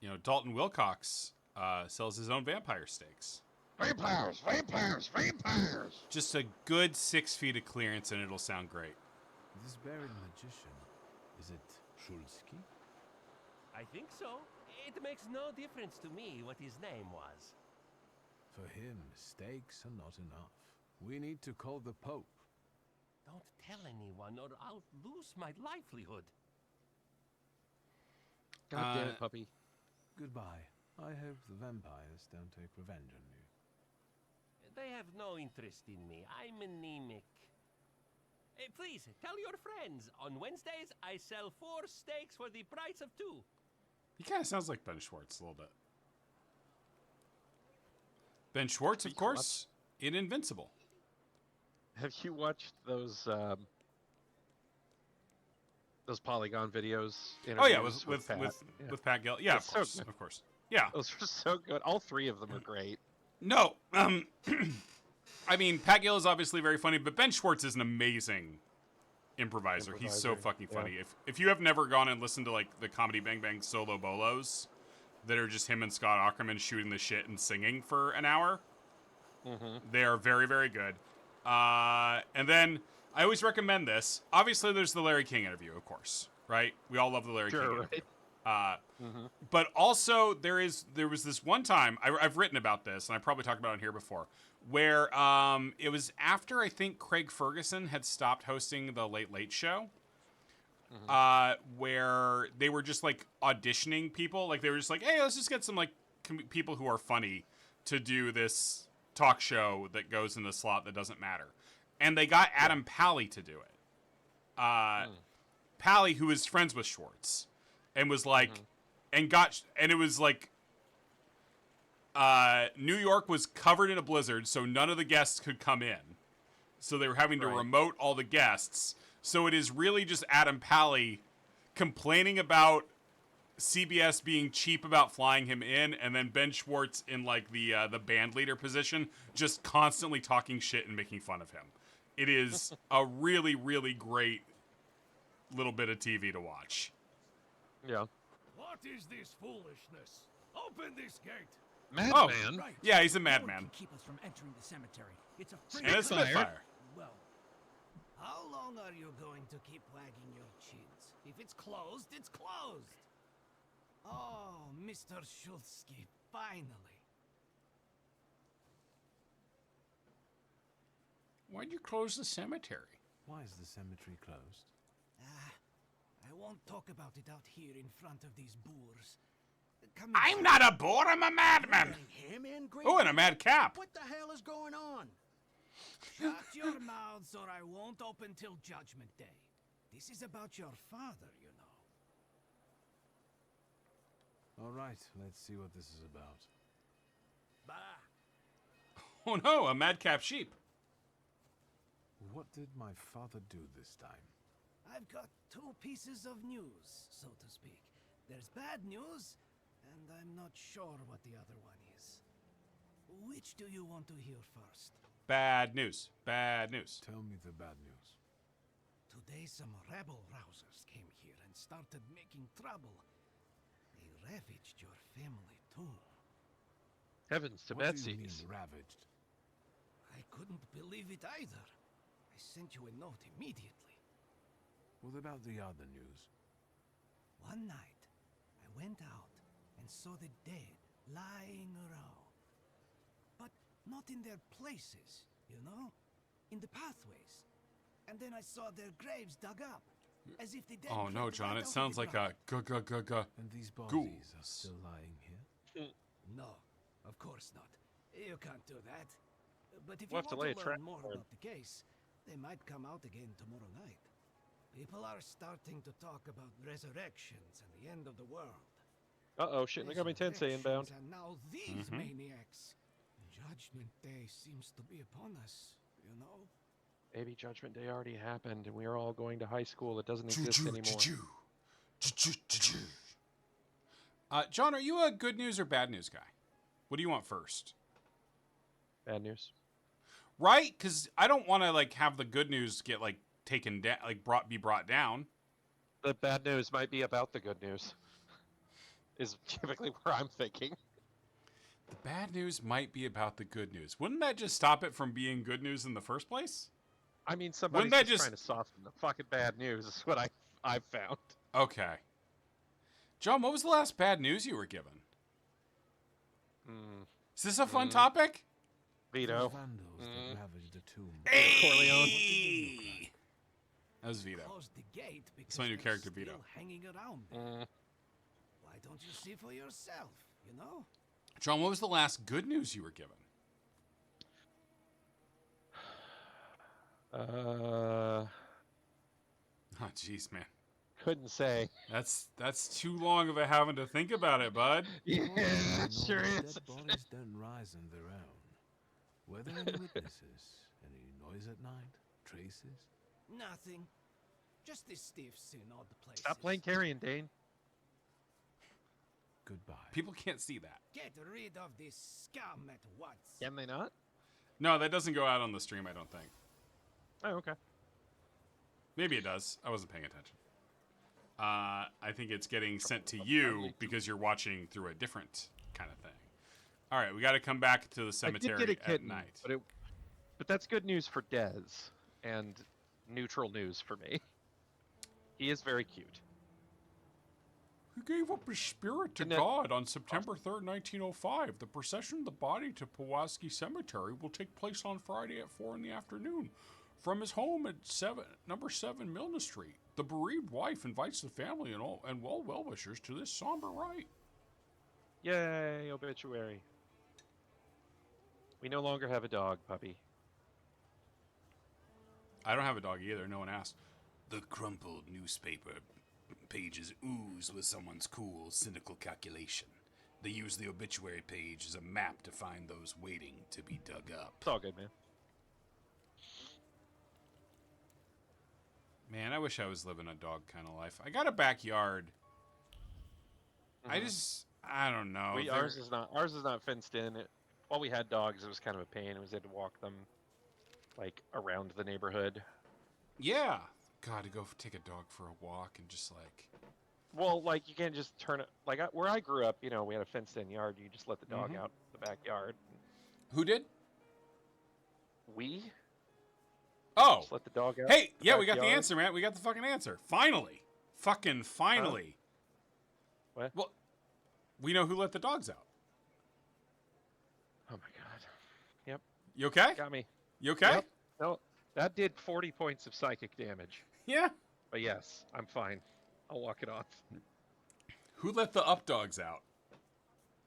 You know, Dalton Wilcox sells his own vampire steaks. Vampires, vampires, vampires! Just a good 6 feet of clearance and it'll sound great. This buried magician, is it Shulsky? I think so. It makes no difference to me what his name was. For him, steaks are not enough. We need to call the Pope. Don't tell anyone or I'll lose my livelihood. God damn it, puppy. Goodbye. I hope the vampires don't take revenge on you. They have no interest in me. I'm anemic. Hey, please, tell your friends. On Wednesdays, I sell 4 steaks for the price of 2. He kind of sounds like Ben Schwartz a little bit. Ben Schwartz, of course, in Invincible. Have you watched those Polygon videos? Oh yeah, interviews with Pat? with Pat Gill. Yeah, It's so good. of course. Yeah. Those are so good. All 3 of them are great. No, I mean, Pat Gill is obviously very funny, but Ben Schwartz is an amazing improviser. He's so Improviser, fucking yeah. funny. If you have never gone and listened to like the Comedy Bang Bang solo bolos that are just him and Scott Aukerman shooting the shit and singing for an hour, they are very, very good. And then I always recommend this. Obviously, there's the Larry King interview, of course, right? We all love the Larry King Sure, interview. right? But also there was this one time I've written about this and I probably talked about it here before where it was after I think Craig Ferguson had stopped hosting the Late Late Show, where they were just like auditioning people, like they were just like, hey, let's just get some like people who are funny to do this talk show that goes in the slot that doesn't matter, and they got Adam Pally to do it. Pally, who is friends with Schwartz. And was like, and it was like, New York was covered in a blizzard, so none of the guests could come in. So they were having to remote all the guests. So it is really just Adam Pally complaining about CBS being cheap about flying him in, and then Ben Schwartz in like the band leader position, just constantly talking shit and making fun of him. It is a really, really great little bit of TV to watch. Yeah. What is this foolishness? Open this gate. Madman. Right. Yeah, he's a No one madman. can keep us from entering the cemetery. It's a free And a Spitfire. Well, how long are you going to keep wagging your chins? If it's closed, it's closed. Oh, Mr. Shulsky, finally. Why'd you close the cemetery? Why is the cemetery closed? won't talk about it out here in front of these boors. Come I'm inside. not a boar, I'm a madman. Him in green. Oh, and a mad cap. What the hell is going on? Shut your mouths or I won't open till Judgment Day. This is about your father, you know. All right, let's see what this is about. Bah! Oh no, a madcap sheep. What did my father do this time? I've got two pieces of news, so to speak. There's bad news, and I'm not sure what the other one is. Which do you want to hear first? Bad news. Bad news. Tell me the bad news. Today some rebel rousers came here and started making trouble. They ravaged your family too. Heavens to What do you mean, Betsy's. ravaged? I couldn't believe it either. I sent you a note immediately. What about the other news? One night, I went out and saw the dead lying around. But not in their places, you know? In the pathways. And then I saw their graves dug up, as if the dead Oh no, crept John, right it out sounds of the like ground. a g-g-g-g. And these bodies Ghouls. are still lying here? No, of course not. You can't do that. But if We'll you have to want lay a to trap learn more for 'em. about the case, they might come out again tomorrow night. People are starting to talk about resurrections and the end of the world. Uh-oh, Shin Megami Tensei inbound. Resurrections And now these maniacs. Judgment Day seems to be upon us, you know? Maybe Judgment Day already happened and we are all going to high school. It doesn't exist anymore. John, are you a good news or bad news guy? What do you want first? Bad news. Right? Because I don't want to like have the good news get like taken down, like be brought down. The bad news might be about the good news. Is typically where I'm thinking. The bad news might be about the good news. Wouldn't that just stop it from being good news in the first place? I mean, somebody's that just just- trying to soften the fucking bad news is what I've found. Okay. John, what was the last bad news you were given? Is this a fun topic? Vito. Those vandals that ravaged the tomb. Hey! That was Vito. Close the gate because my new they're character, still Vito. hanging around there. Why don't you see for yourself, you know? John, what was the last good news you were given? Oh, jeez, man. Couldn't say. That's too long of a having to think about it, bud. Yeah, You know, it sure dead is. bodies don't rise on their own. Were there any witnesses? Any noise at night? Traces? Nothing. Just the stiffs in odd places. Stop playing carrion, Dane. Goodbye. People can't see that. Get rid of this scum at once. Can they not? No, that doesn't go out on the stream, I don't think. Oh, okay. Maybe it does. I wasn't paying attention. I think it's getting sent to you because you're watching through a different kind of thing. All right, we got to come back to the I cemetery did get a at kitten, night. but that's good news for Dez and neutral news for me. He is very cute. He gave up his spirit to And that- God on September 3rd, 1905. The procession of the body to Pulaski Cemetery will take place on Friday at 4 in the afternoon. From his home at number 7 Milner Street, the bereaved wife invites the family and well-wishers to this somber rite. Yay, obituary. We no longer have a dog, puppy. I don't have a dog either. No one asked. The crumpled newspaper pages ooze with someone's cool, cynical calculation. They use the obituary page as a map to find those waiting to be dug up. It's all good, man. Man, I wish I was living a dog kind of life. I got a backyard. I don't know. Ours is not fenced in. While we had dogs, it was kind of a pain. It was had to walk them like around the neighborhood. Yeah. God, to go take a dog for a walk and just like. Well, like you can't just turn it like where I grew up. You know, we had a fenced-in yard. You just let the dog out the backyard. Who did? We Oh. just let the dog out. Hey, the yeah, we got the backyard. answer, man. We got the fucking answer. Finally. Fucking finally. What? Well, we know who let the dogs out. Oh my god. Yep, You okay? got me. You okay? Yep. No, that did 40 points of psychic damage. Yeah. But yes, I'm fine. I'll walk it off. Who let the up dogs out?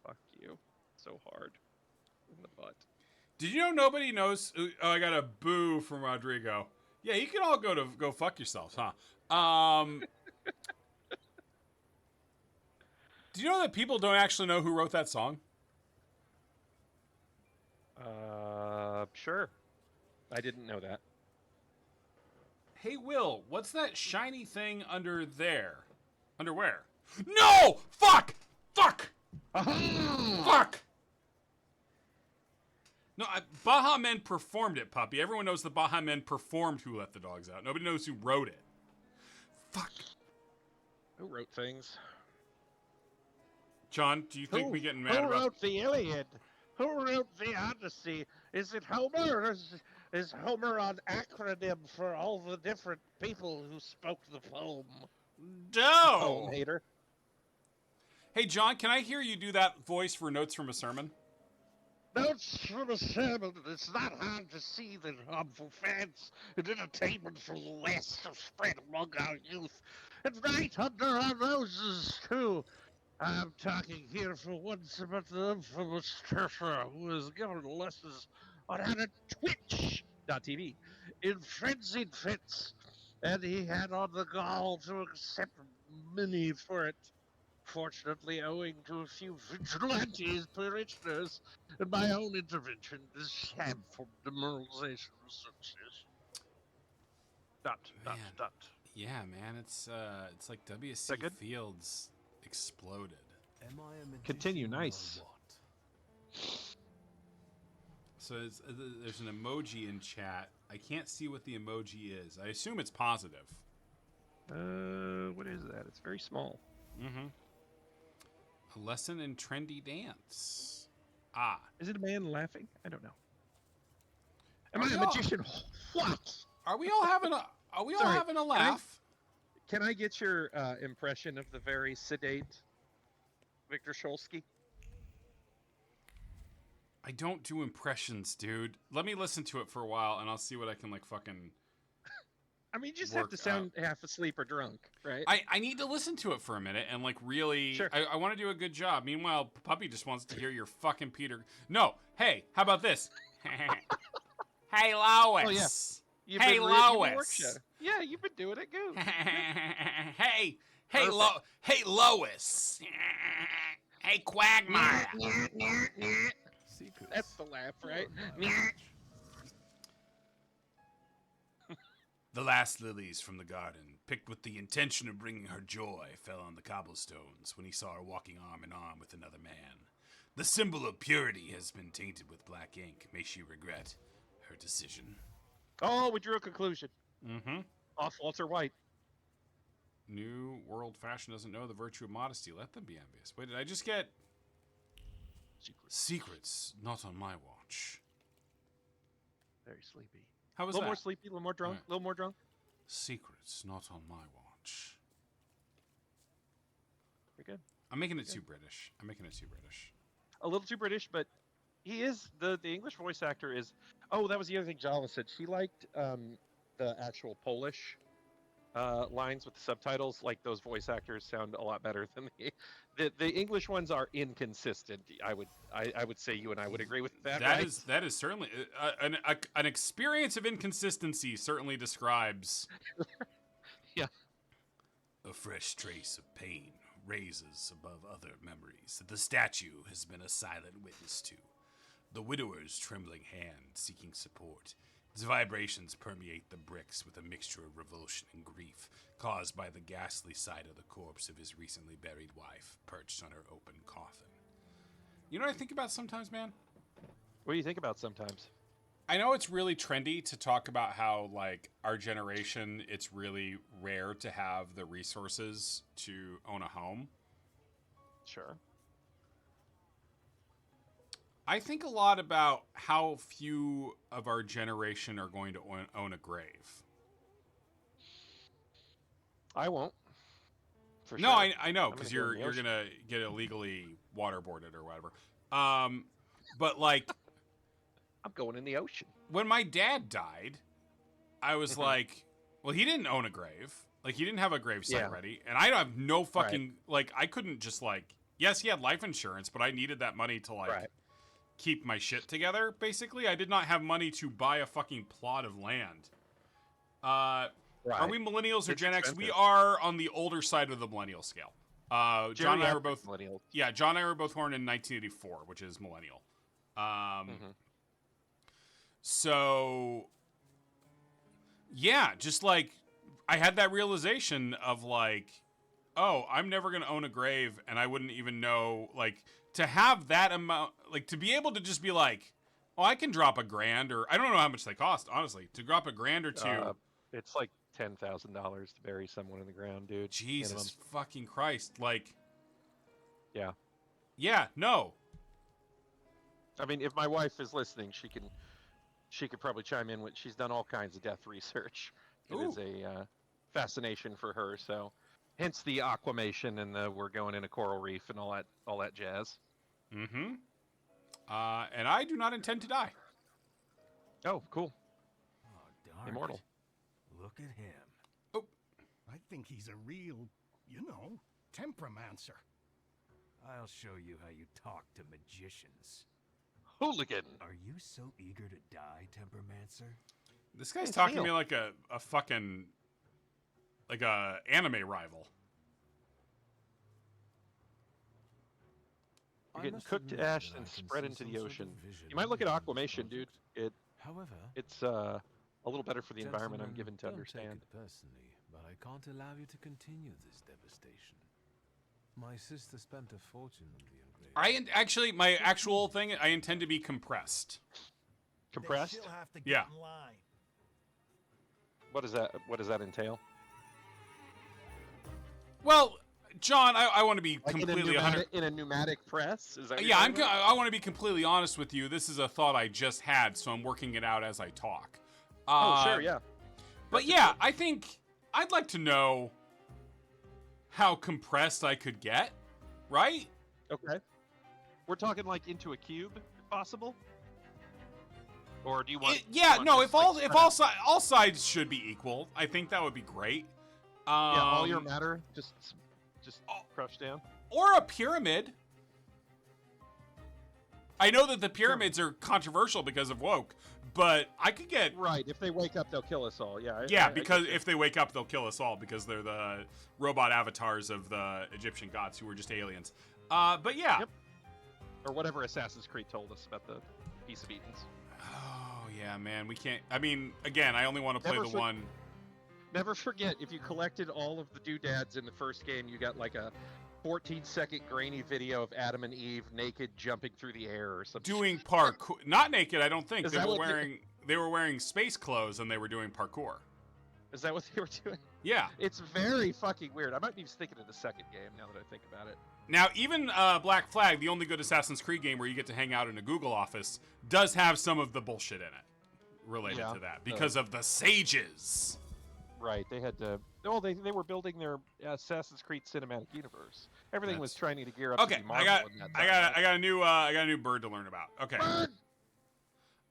Fuck you. So hard. In the butt. Did you know nobody knows? Oh, I got a boo from Rodrigo. Yeah, you can all go fuck yourselves, huh? Do you know that people don't actually know who wrote that song? Sure. I didn't know that. Hey, Will, what's that shiny thing under there? Under where? No! Fuck! Fuck! Fuck! No, Baha Men performed it, puppy. Everyone knows the Baha Men performed Who Let the Dogs Out. Nobody knows who wrote it. Fuck. Who wrote things? John, do you think we getting mad Who about... wrote the Iliad? Who wrote the Odyssey? Is it Homer, or is Homer an acronym for all the different people who spoke the poem? No! Poem hater. Hey, John, can I hear you do that voice for Notes from a Sermon? Notes from a sermon. It's not hard to see that harmful fads and entertainment from the West have spread among our youth, and right under our noses, too. I'm talking here for once about the infamous Trisha, who is given lessons on how to Twitch.tv in frenzied fits, and he had on the gall to accept money for it. Fortunately, owing to a few vigilantes, parishioners, and my own intervention, this shameful demoralization researches. Dot. Yeah, man, it's like W.C. that good? Fields exploded. Am I a magician Continue, or nice. what? So there's an emoji in chat. I can't see what the emoji is. I assume it's positive. What is that? It's very small. Mm-hmm. A lesson in trendy dance. Ah. Is it a man laughing? I don't know. Am Are I we a all- magician? What? Are we all having a Sorry, having a laugh? Can I get your impression of the very sedate Victor Scholsky? I don't do impressions, dude. Let me listen to it for a while and I'll see what I can like fucking I mean, you just have Work to sound half asleep or drunk, right? I need to listen to it for a minute and like really Sure. I want to do a good job. Meanwhile, Puppy just wants to hear your fucking Peter. No, hey, how about this? Hey Lois. Oh, yeah. You've Hey been you've been Lois. workshopping. Yeah, you've been doing it good. hey Perfect. hey Lois. Hey Quagmire. Secrets. That's the laugh, right? The last lilies from the garden, picked with the intention of bringing her joy, fell on the cobblestones when he saw her walking arm in arm with another man. The symbol of purity has been tainted with black ink. May she regret her decision. Oh, we drew a conclusion. Mm-hmm. Off Walter White. New world fashion doesn't know the virtue of modesty. Let them be envious. Wait, did I just get secrets? Not on my watch. Very sleepy. How A was little that? more sleepy, a little more drunk, Alright. a little more drunk. Secrets, not on my watch. Pretty good. I'm making it too British. A little too British, but he is the English voice actor is. Oh, that was the other thing Java said. She liked the actual Polish lines with the subtitles. Like those voice actors sound a lot better than the English ones are inconsistent. I would say you and I would agree with that. Right? That is certainly an experience of inconsistency. Certainly describes. Yeah. A fresh trace of pain raises above other memories that the statue has been a silent witness to. The widower's trembling hand seeking support. Its vibrations permeate the bricks with a mixture of revulsion and grief caused by the ghastly sight of the corpse of his recently buried wife perched on her open coffin. You know what I think about sometimes, man? What do you think about sometimes? I know it's really trendy to talk about how, like, our generation, it's really rare to have the resources to own a home. Sure. I think a lot about how few of our generation are going to own a grave. I won't. For No, sure. I know, I'm because gonna go you're in the you're ocean. gonna get illegally waterboarded or whatever. But like I'm going in the ocean. when my dad died, I was like, well, he didn't own a grave. Like, he didn't have a gravesite Yeah. ready, and I have no fucking like. I couldn't just like. Yes, he had life insurance, but I needed that money to like Right. keep my shit together. Basically, I did not have money to buy a fucking plot of land. Are we millennials or It's Gen X? We expensive. are on the older side of the millennial scale. John and I were Geriatric both. millennials. Yeah, John and I were both born in 1984, which is millennial. So, yeah, just like I had that realization of like, oh, I'm never going to own a grave, and I wouldn't even know, like, to have that amount, like, to be able to just be like, oh, I can drop $1,000, or I don't know how much they cost, honestly, to drop $1,000 or two. It's like $10,000 to bury someone in the ground, dude. Jesus minimum. fucking Christ. Like, Yeah. yeah, no. I mean, if my wife is listening, she could probably chime in with. She's done all kinds of death research. It is a fascination for her. So, hence the aquamation and the we're going in a coral reef and all that jazz. Mm-hmm. And I do not intend to die. Oh, cool. Oh, darn it. Immortal. Look at him. Oh, I think he's a real, temperamencer. I'll show you how you talk to magicians. Hooligan. Are you so eager to die, Tempermancer? this guy's It's talking to Neil. me like a fucking, like a anime rival. You're I getting must cooked admit ash that and I can spread see into some the sort of ocean. vision You might look at in the aquamation, dude. project. However, It's a little better for the environment. I'm gentlemen, given to don't understand. Take it personally, but I can't allow you to continue this devastation. My sister spent a fortune on the engraving. Actually, my actual thing, I intend to be compressed. Compressed. She'll have to get Yeah. in line. What does that entail? Well, John, I want to be Like completely 100. in a pneumatic press? Is that what you're Yeah, talking about? I want to be completely honest with you. This is a thought I just had, so I'm working it out as I talk. Oh, sure, yeah. But yeah, I think I'd like to know how compressed I could get, right? Okay. We're talking like into a cube, if possible. Or do you want? Yeah, you want no. this, If like, all spread all out? all sides should be equal, I think that would be great. Yeah, all your Um, matter just crushed down. or a pyramid. I know that the pyramids are controversial because of woke, but I could get Right. If they wake up, they'll kill us all. Yeah. yeah, I because get you. if they wake up, they'll kill us all because they're the robot avatars of the Egyptian gods who were just aliens. But yeah. Yep. Or whatever Assassin's Creed told us about the piece of Edens. Oh yeah, man, we can't. I mean, again, I only want to play Never the for- one. Never forget, if you collected all of the doodads in the first game, you got like a 14-second grainy video of Adam and Eve naked jumping through the air or something. Doing parkour, not naked. I don't think Is they that were what they were wearing space clothes and they were doing parkour. Is that what they were doing? Yeah. It's very fucking weird. I might be thinking of the second game now that I think about it. Now, even Black Flag, the only good Assassin's Creed game where you get to hang out in a Google office, does have some of the bullshit in it related Yeah. to that because of the sages. Right, they had to. No, they were building their Assassin's Creed cinematic universe. Everything was trying to gear up. Okay, to be I Marvel got in that I time, got right? I got a new bird to learn about. Okay. Bird!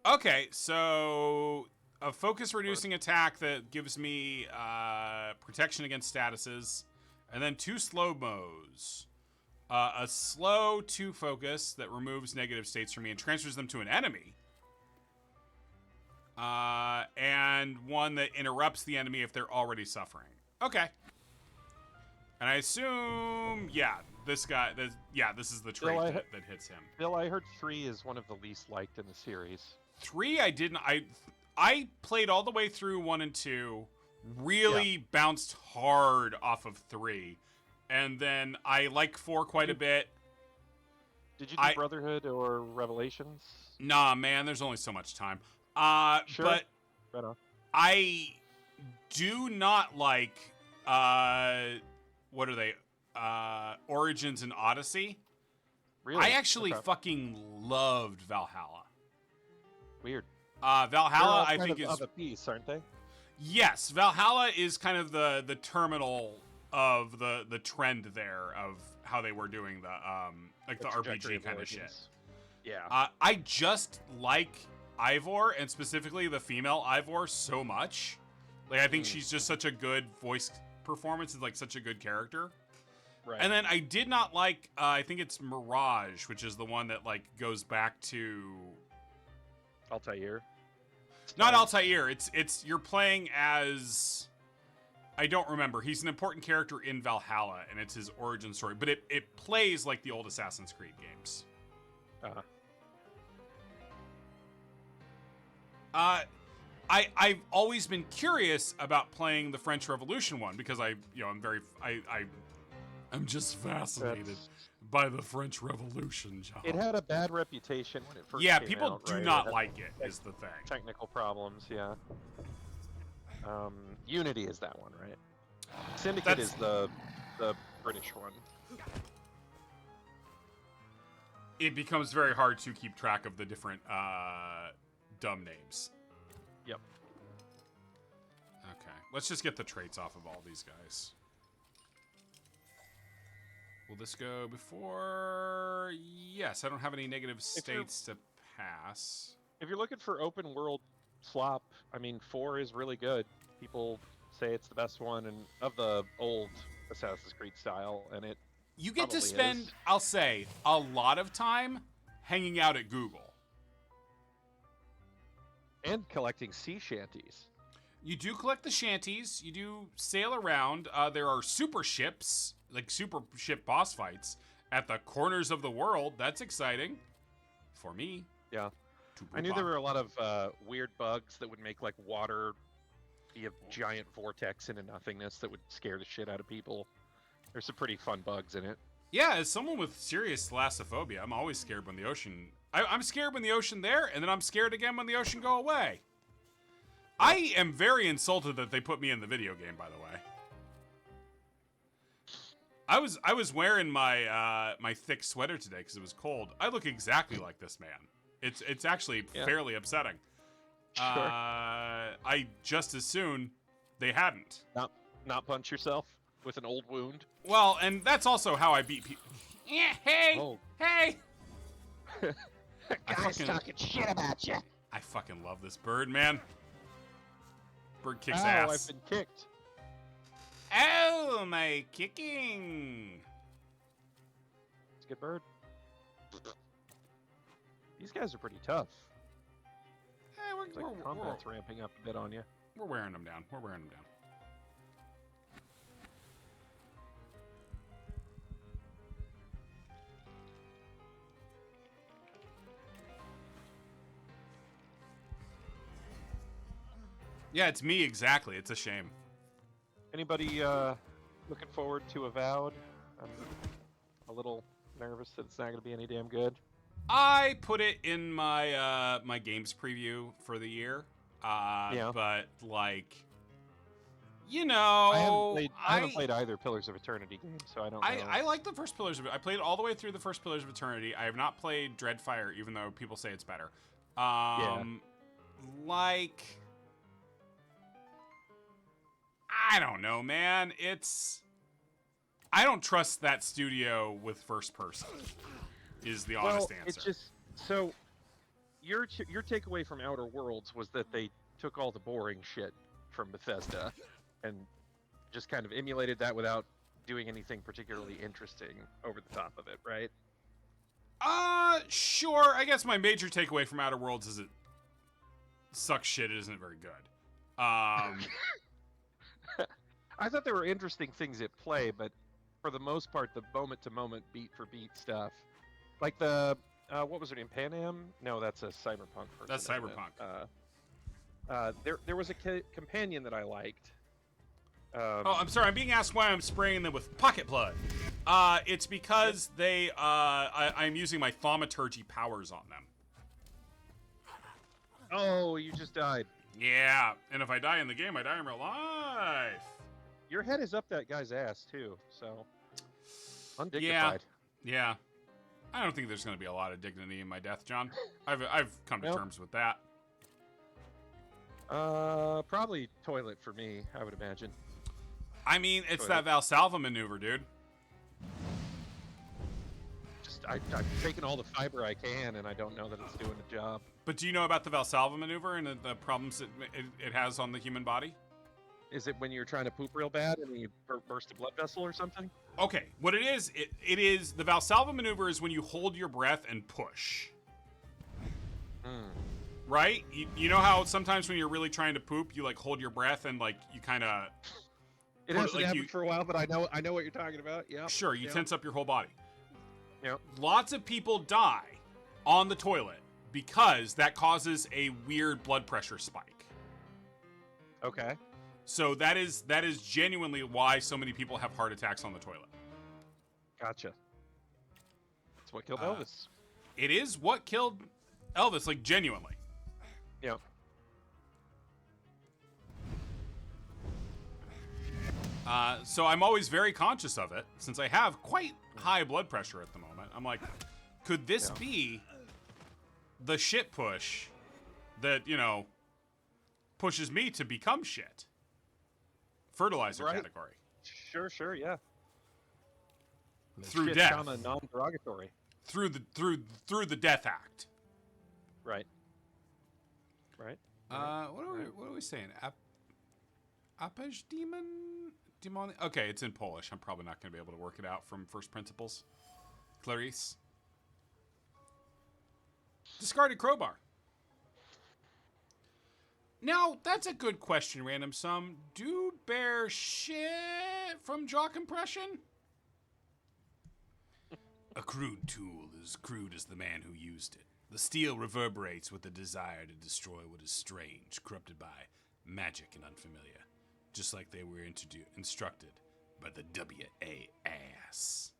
Okay, so a focus reducing attack that gives me protection against statuses, and then 2 slow mo's. A slow 2 focus that removes negative states from me and transfers them to an enemy. And 1 that interrupts the enemy if they're already suffering. Okay. And I assume, yeah, this is the trait Bill, that hits him. Bill, I heard 3 is one of the least liked in the series. 3, I didn't. I played all the way through 1 and 2. Really bounced hard off of 3, and then I like 4 quite a bit. Did you do Brotherhood or Revelations? Nah, man, there's only so much time. Sure. But Right on. I do not like what are they? Origins and Odyssey. Really? I actually Okay. fucking loved Valhalla. Weird. Valhalla, I They're all think, kind is of a piece, aren't they? yes. Valhalla is kind of the terminal of the trend there of how they were doing the like the trajectory RPG of kind of shit. Origins. Yeah. I just like Ivor, and specifically the female Ivor, so much. Like, I think she's just such a good voice performance is like such a good character. Right. And then I did not like, I think it's Mirage, which is the one that like goes back to Altair. not Altair. It's you're playing as, I don't remember. He's an important character in Valhalla, and it's his origin story. But it plays like the old Assassin's Creed games. I've always been curious about playing the French Revolution one because I'm just fascinated by the French Revolution, John. It had a bad reputation when it first yeah, came people out, do right? not It like it, had is the thing. technical problems, yeah. Unity is that one, right? Syndicate is the British one. It becomes very hard to keep track of the different dumb names. Yep. Okay, let's just get the traits off of all these guys. Will this go before? Yes, I don't have any negative states to pass. If you're looking for open world slop, I mean, 4 is really good. People say it's the best one and of the old Assassin's Creed style, and it You get to probably spend, is. I'll say, a lot of time hanging out at Google. And collecting sea shanties. You do collect the shanties. You do sail around. There are super ships, like super ship boss fights, at the corners of the world. That's exciting. For me. Yeah. To I knew Bhutan. there were a lot of weird bugs that would make like water be a giant vortex into nothingness that would scare the shit out of people. There's some pretty fun bugs in it. Yeah, as someone with serious thalassophobia, I'm always scared when the ocean... I'm scared when the ocean there, and then I'm scared again when the ocean go away. I am very insulted that they put me in the video game, by the way. I was wearing my my thick sweater today because it was cold. I look exactly like this man. It's actually fairly upsetting. Sure. I just as soon they hadn't. Not punch yourself with an old wound. Well, and that's also how I beat people. Yeah, hey, Oh. hey. Guys talking shit about you. I fucking love this bird, man. Bird kicks Ow, ass. I've been kicked. Oh, my kicking. It's a good bird. These guys are pretty tough. It's like combat's ramping up a bit on you. We're wearing them down. We're wearing them down. Yeah, it's me exactly. It's a shame. Anybody looking forward to Avowed? I'm a little nervous that it's not going to be any damn good. I put it in my my games preview for the year. But like, you know, I haven't played either Pillars of Eternity game, so I don't know. I like the first Pillars of it. I played all the way through the first Pillars of Eternity. I have not played Dreadfire, even though people say it's better. Like, I don't know, man. I don't trust that studio with first person. Is the honest answer. It's just so your takeaway from Outer Worlds was that they took all the boring shit from Bethesda and just kind of emulated that without doing anything particularly interesting over the top of it, right? Sure. I guess my major takeaway from Outer Worlds is it sucks shit. It isn't very good. I thought there were interesting things at play, but for the most part, the moment-to-moment, beat-for-beat stuff, like the what was her name, Pan Am? No, that's a Cyberpunk person. That's isn't Cyberpunk. it? There was a companion that I liked. Oh, I'm sorry. I'm being asked why I'm spraying them with pocket blood. It's because I'm using my Thaumaturge powers on them. Oh, you just died. Yeah, and if I die in the game, I die in real life. Your head is up that guy's ass too, so undignified. Yeah. I don't think there's going to be a lot of dignity in my death, John. I've come to terms with that. Probably toilet for me, I would imagine. I mean, it's that Valsalva maneuver, dude. Just I've taken all the fiber I can, and I don't know that it's doing the job. But do you know about the Valsalva maneuver and the problems it has on the human body? Is it when you're trying to poop real bad and you burst a blood vessel or something? Okay, what it is the Valsalva maneuver is when you hold your breath and push. Right? You know how sometimes when you're really trying to poop, you like hold your breath and like you kind of. It hasn't happened for a while, but I know what you're talking about. Yeah. Sure, you tense up your whole body. Yep. Lots of people die on the toilet because that causes a weird blood pressure spike. Okay. So that is genuinely why so many people have heart attacks on the toilet. Gotcha. That's what killed Elvis. It is what killed Elvis, like genuinely. Yeah. So I'm always very conscious of it since I have quite high blood pressure at the moment. I'm like, could this be the shit push that, pushes me to become shit? Fertilizer category. Sure, yeah. Through shit, death. Comma, non-derogatory. Through the death act. Right. What are we saying? Apej demon? Demon? Okay, it's in Polish. I'm probably not going to be able to work it out from first principles. Clarice. Discarded crowbar. Now, that's a good question, Random Sum. Do bear shit from jaw compression? A crude tool as crude as the man who used it. The steel reverberates with the desire to destroy what is strange, corrupted by magic and unfamiliar, just like they were instructed by the W.A.S.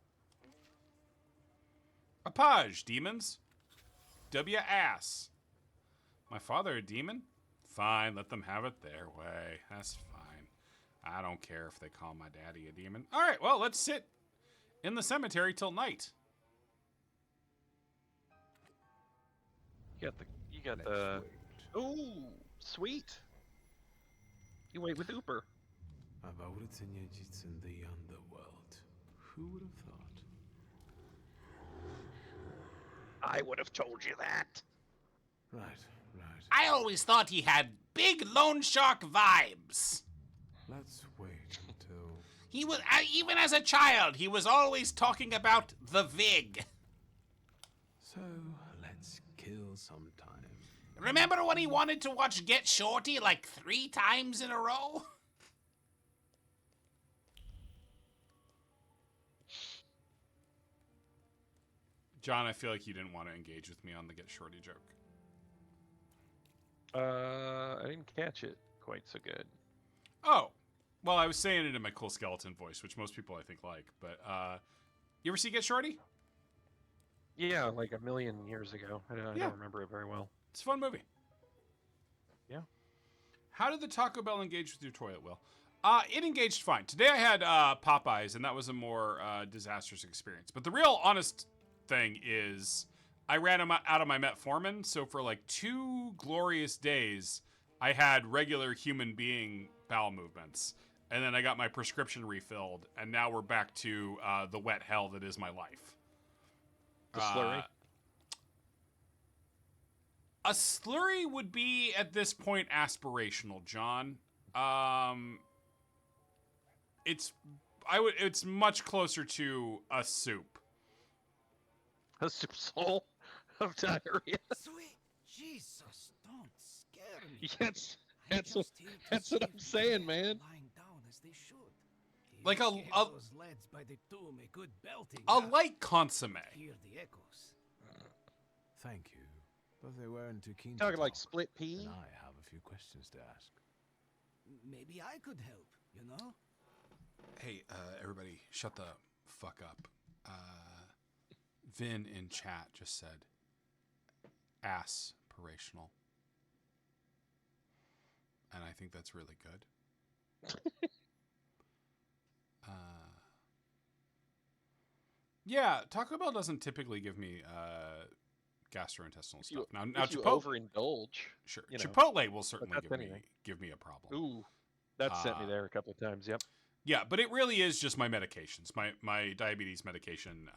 Apage, demons. W.A.S. My father a demon? Fine, let them have it their way. That's fine. I don't care if they call my daddy a demon. All right, well, let's sit in the cemetery till night. You got the. Ooh, sweet. You wait with Uber. It's in the underworld. Who would have thought? I would have told you that. Right. I always thought he had big loan shark vibes. Let's wait until... He was, even as a child, he was always talking about the Vig. So, let's kill some time. Remember when he wanted to watch Get Shorty like 3 times in a row? John, I feel like you didn't want to engage with me on the Get Shorty joke. I didn't catch it quite so good. Oh, well, I was saying it in my cool skeleton voice, which most people I think like. But you ever see Get Shorty? Yeah, like a million years ago. I don't remember it very well. It's a fun movie. Yeah. How did the Taco Bell engage with your toilet, Will? It engaged fine. Today I had Popeyes, and that was a more disastrous experience. But the real honest thing is I ran out of my metformin, so for like 2 glorious days, I had regular human being bowel movements. And then I got my prescription refilled, and now we're back to the wet hell that is my life. The slurry? A slurry would be, at this point, aspirational, John. It's much closer to a soup. A soup soul of diarrhea. Sweet Jesus, don't scare me. Yes, that's what I'm saying, man. Lying down as they should. Like those lads by the tomb a good belting. a light consomme. Hear the echoes. Thank you. But they weren't too keen Talking to like talk, split pea? and I have a few questions to ask. Maybe I could help, you know? Hey, everybody, shut the fuck up. Vin in chat just said aspirational. And I think that's really good. Yeah, Taco Bell doesn't typically give me gastrointestinal stuff. Now If you Chipotle, overindulge. sure. you know, Chipotle will certainly that's anything. give me a problem. Ooh, that sent me there a couple of times. Yep. Yeah, but it really is just my medications. My diabetes medication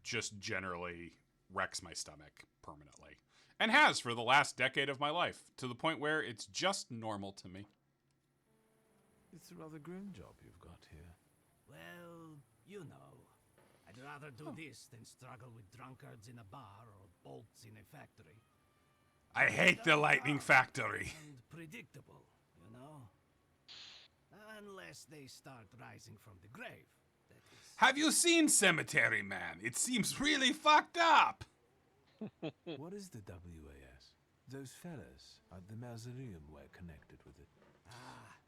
just generally wrecks my stomach permanently. And has for the last decade of my life, to the point where it's just normal to me. It's a rather grim job you've got here. Well, you know. I'd rather do this than struggle with drunkards in a bar or bolts in a factory. I hate the lightning factory. And predictable, you know? Unless they start rising from the grave, that is. Have you seen Cemetery Man? It seems really fucked up. What is the WAS? Those fellas at the mausoleum were connected with it.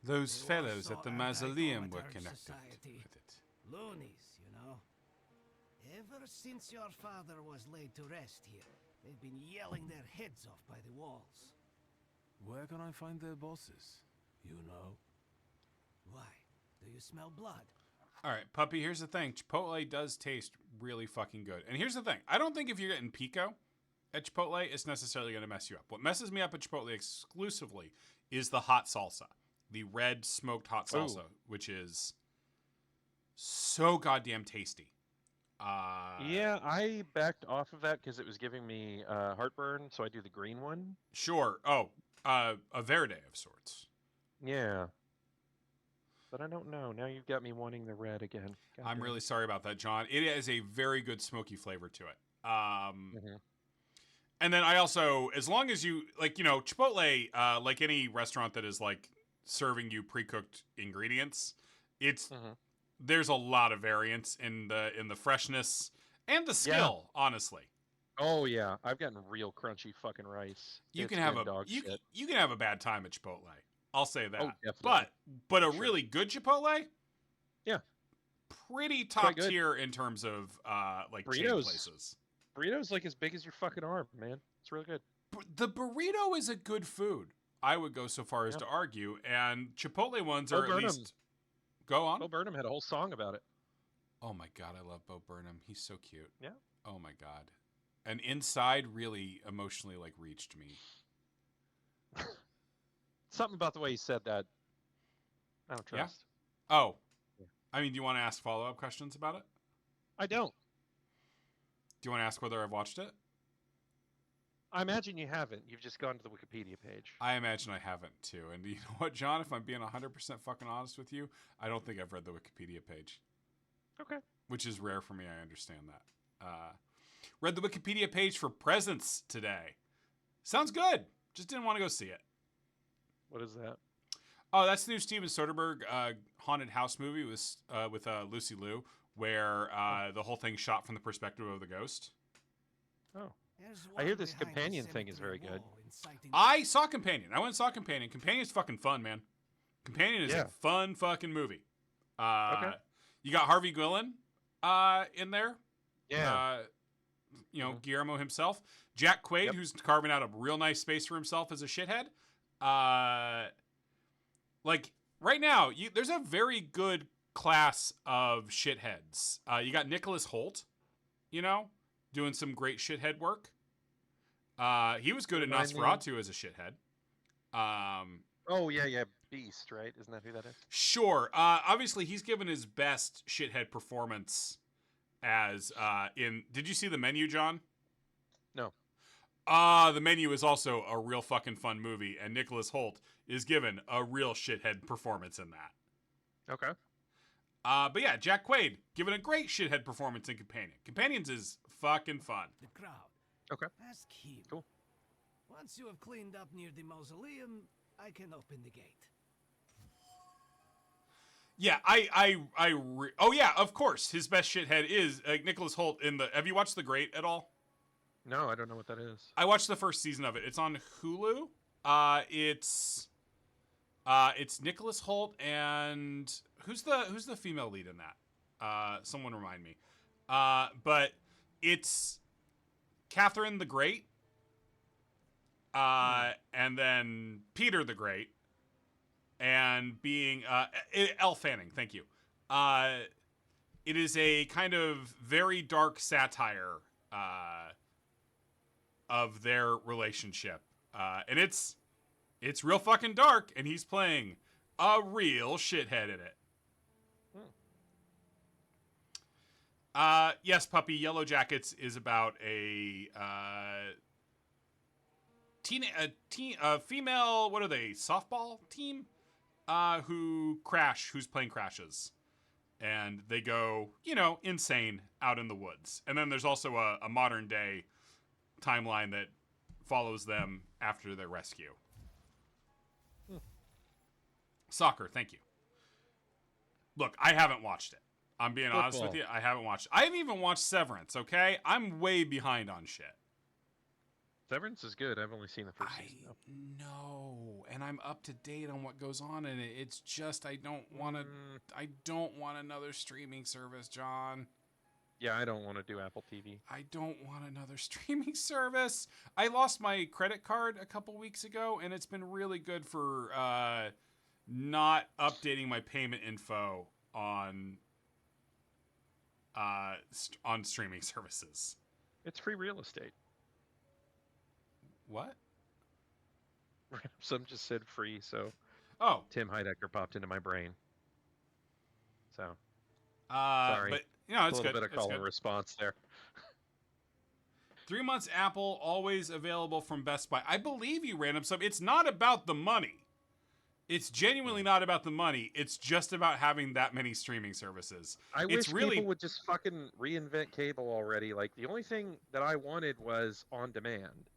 Those They fellows also at the are mausoleum were Thaumaturge connected Society. with it. Loonies, you know? Ever since your father was laid to rest here, they've been yelling their heads off by the walls. Where can I find their bosses? You know? Why? Do you smell blood? All right, puppy, here's the thing. Chipotle does taste really fucking good. And here's the thing. I don't think if you're getting pico at Chipotle, it's necessarily going to mess you up. What messes me up at Chipotle exclusively is the hot salsa. The red smoked hot salsa, which is so goddamn tasty. Yeah, I backed off of that because it was giving me heartburn, so I do the green one. Sure. Oh, a verde of sorts. Yeah. But I don't know. Now you've got me wanting the red again. God I'm damn really it. sorry about that, John. It has a very good smoky flavor to it. Mhm. And then I also, as long as you, like, you know, Chipotle, like any restaurant that is, like, serving you pre-cooked ingredients, it's, Mhm. there's a lot of variance in the freshness and the skill, honestly. Oh yeah, I've gotten real crunchy fucking rice. You It's can have been a dog you, shit. you can have a bad time at Chipotle. I'll say that. Oh, definitely. But a Sure. really good Chipotle, Yeah. pretty top Quite good. tier in terms of like chain Burritos. places. Burrito's like as big as your fucking arm, man. It's really good. The burrito is a good food. I would go so far as Yeah. to argue, and Chipotle ones Bo are at Burnham. least. Go on. Bo Burnham had a whole song about it. Oh my god, I love Bo Burnham. He's so cute. Yeah. Oh my god. And Inside really emotionally like reached me. Something about the way he said that. I don't Yeah? trust. Oh. Yeah. I mean, do you want to ask follow-up questions about it? I don't. Do you want to ask whether I've watched it? I imagine you haven't. You've just gone to the Wikipedia page. I imagine I haven't too. And you know what, John? If I'm being 100% fucking honest with you, I don't think I've read the Wikipedia page. Okay. Which is rare for me. I understand that. Read the Wikipedia page for Presents today. Sounds good. Just didn't want to go see it. What is that? Oh, that's the new Steven Soderbergh haunted house movie with Lucy Liu, where the whole thing's shot from the perspective of the ghost. Oh. There's I hear one this behind the companion thing is cemetery very good. wall inciting- I saw Companion. I went and saw Companion. Companion's fucking fun, man. Companion is Yeah. a fun fucking movie. Okay. You got Harvey Guillen in there. Yeah. You know, Guillermo himself. Jack Quaid, Yep. who's carving out a real nice space for himself as a shithead. Like, right now, there's a very good class of shitheads. You got Nicholas Holt, you know, doing some great shithead work. He was good at Remind me. Nosferatu as a shithead. Oh yeah. Beast, right? Isn't that who that is? Sure. Obviously, he's given his best shithead performance as in. Did you see The Menu, John? No. The Menu is also a real fucking fun movie, and Nicholas Holt is given a real shithead performance in that. Okay. But yeah, Jack Quaid given a great shithead performance in Companion. Companions is fucking fun. The crowd. Okay. Ask him. Cool. Once you have cleaned up near the mausoleum, I can open the gate. Yeah, oh yeah, of course, his best shithead is Nicholas Holt in the. Have you watched The Great at all? No, I don't know what that is. I watched the first season of it. It's on Hulu. It's Nicholas Holt and who's the female lead in that? Someone remind me. But it's Catherine the Great, and then Peter the Great, and being Elle Fanning. Thank you. It is a kind of very dark satire of their relationship, and it's real fucking dark, and he's playing a real shithead in it. Yes, puppy. Yellow Jackets is about a female. What are they? Softball team whose plane crashes. And they go, insane out in the woods. And then there's also a modern day timeline that follows them after their rescue. Soccer, thank you. Look, I haven't watched it. I'm being honest with you. I haven't watched it. I haven't even watched Severance, okay? I'm way behind on shit. Severance is good. I've only seen the first season. No, and I'm up to date on what goes on in it. It's just I don't want another streaming service, John. Yeah, I don't want to do Apple TV. I don't want another streaming service. I lost my credit card a couple weeks ago, and it's been really good for not updating my payment info on streaming services. It's free real estate. What? Some just said free, so Tim Heidecker popped into my brain. So sorry, but it's a little good. bit of call and response there. 3 months Apple, always available from Best Buy. I believe you, Random Sub. It's not about the money. It's genuinely not about the money. It's just about having that many streaming services. I wish people would just fucking reinvent cable already. Like, the only thing that I wanted was on demand.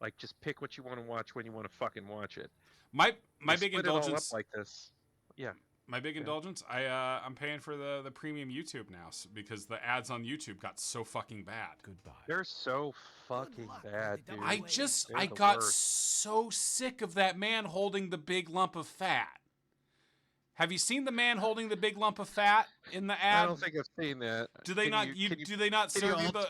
Like, just pick what you want to watch when you want to fucking watch it. My big indulgence, it all up like this. Yeah. My big indulgence. I'm paying for the premium YouTube now because the ads on YouTube got so fucking bad. Goodbye. They're so fucking bad, dude. I got so sick of that man holding the big lump of fat. Have you seen the man holding the big lump of fat in the ad? I don't think I've seen that. Do they not serve you the?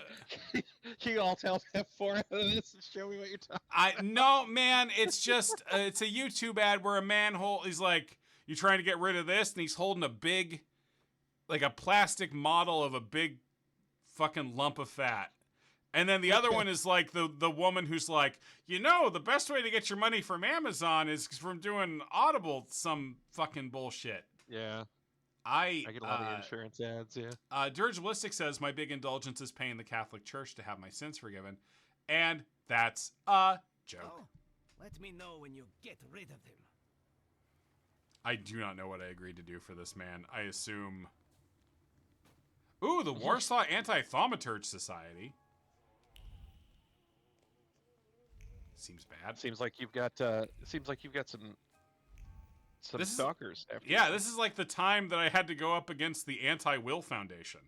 Can you all tell that for out of this and show me what you're talking? No, man. It's just it's a YouTube ad where a man he's like, "You trying to get rid of this?" And he's holding a big, like a plastic model of a big, fucking lump of fat. And then the other one is like the woman who's like, the best way to get your money from Amazon is from doing Audible, some fucking bullshit. Yeah. I get a lot of insurance ads, yeah. Dirgelistic says, my big indulgence is paying the Catholic Church to have my sins forgiven. And that's a joke. Oh, let me know when you get rid of him. I do not know what I agreed to do for this man. I assume... Ooh, the Warsaw Anti-Thaumaturge Society. Seems bad. Seems like you've got some stalkers. This is like the time that I had to go up against the Anti-Will Foundation.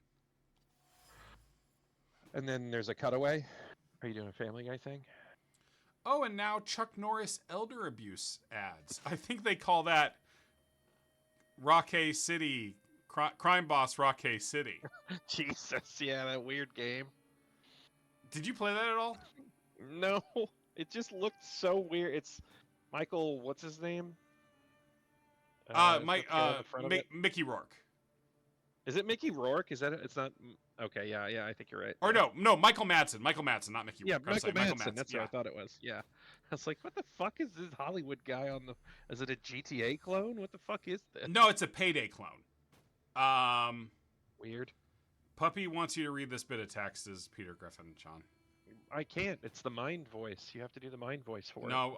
And then there's a cutaway. Are you doing a Family Guy thing? Oh, and now Chuck Norris elder abuse ads. I think they call that Rockay City, Crime Boss Rockay City. Jesus, yeah, that weird game. Did you play that at all? No. It just looked so weird. It's Michael, what's his name? Mickey Rourke. Is it Mickey Rourke? Is that it? It's not. Okay, yeah, I think you're right. Or no, Michael Madsen, not Mickey Rourke. Yeah, Michael Madsen. That's what I thought it was. Yeah, I was like, what the fuck is this Hollywood guy on the? Is it a GTA clone? What the fuck is this? No, it's a Payday clone. Weird. Puppy wants you to read this bit of text as Peter Griffin, Sean. I can't. It's the mind voice. You have to do the mind voice for it. No,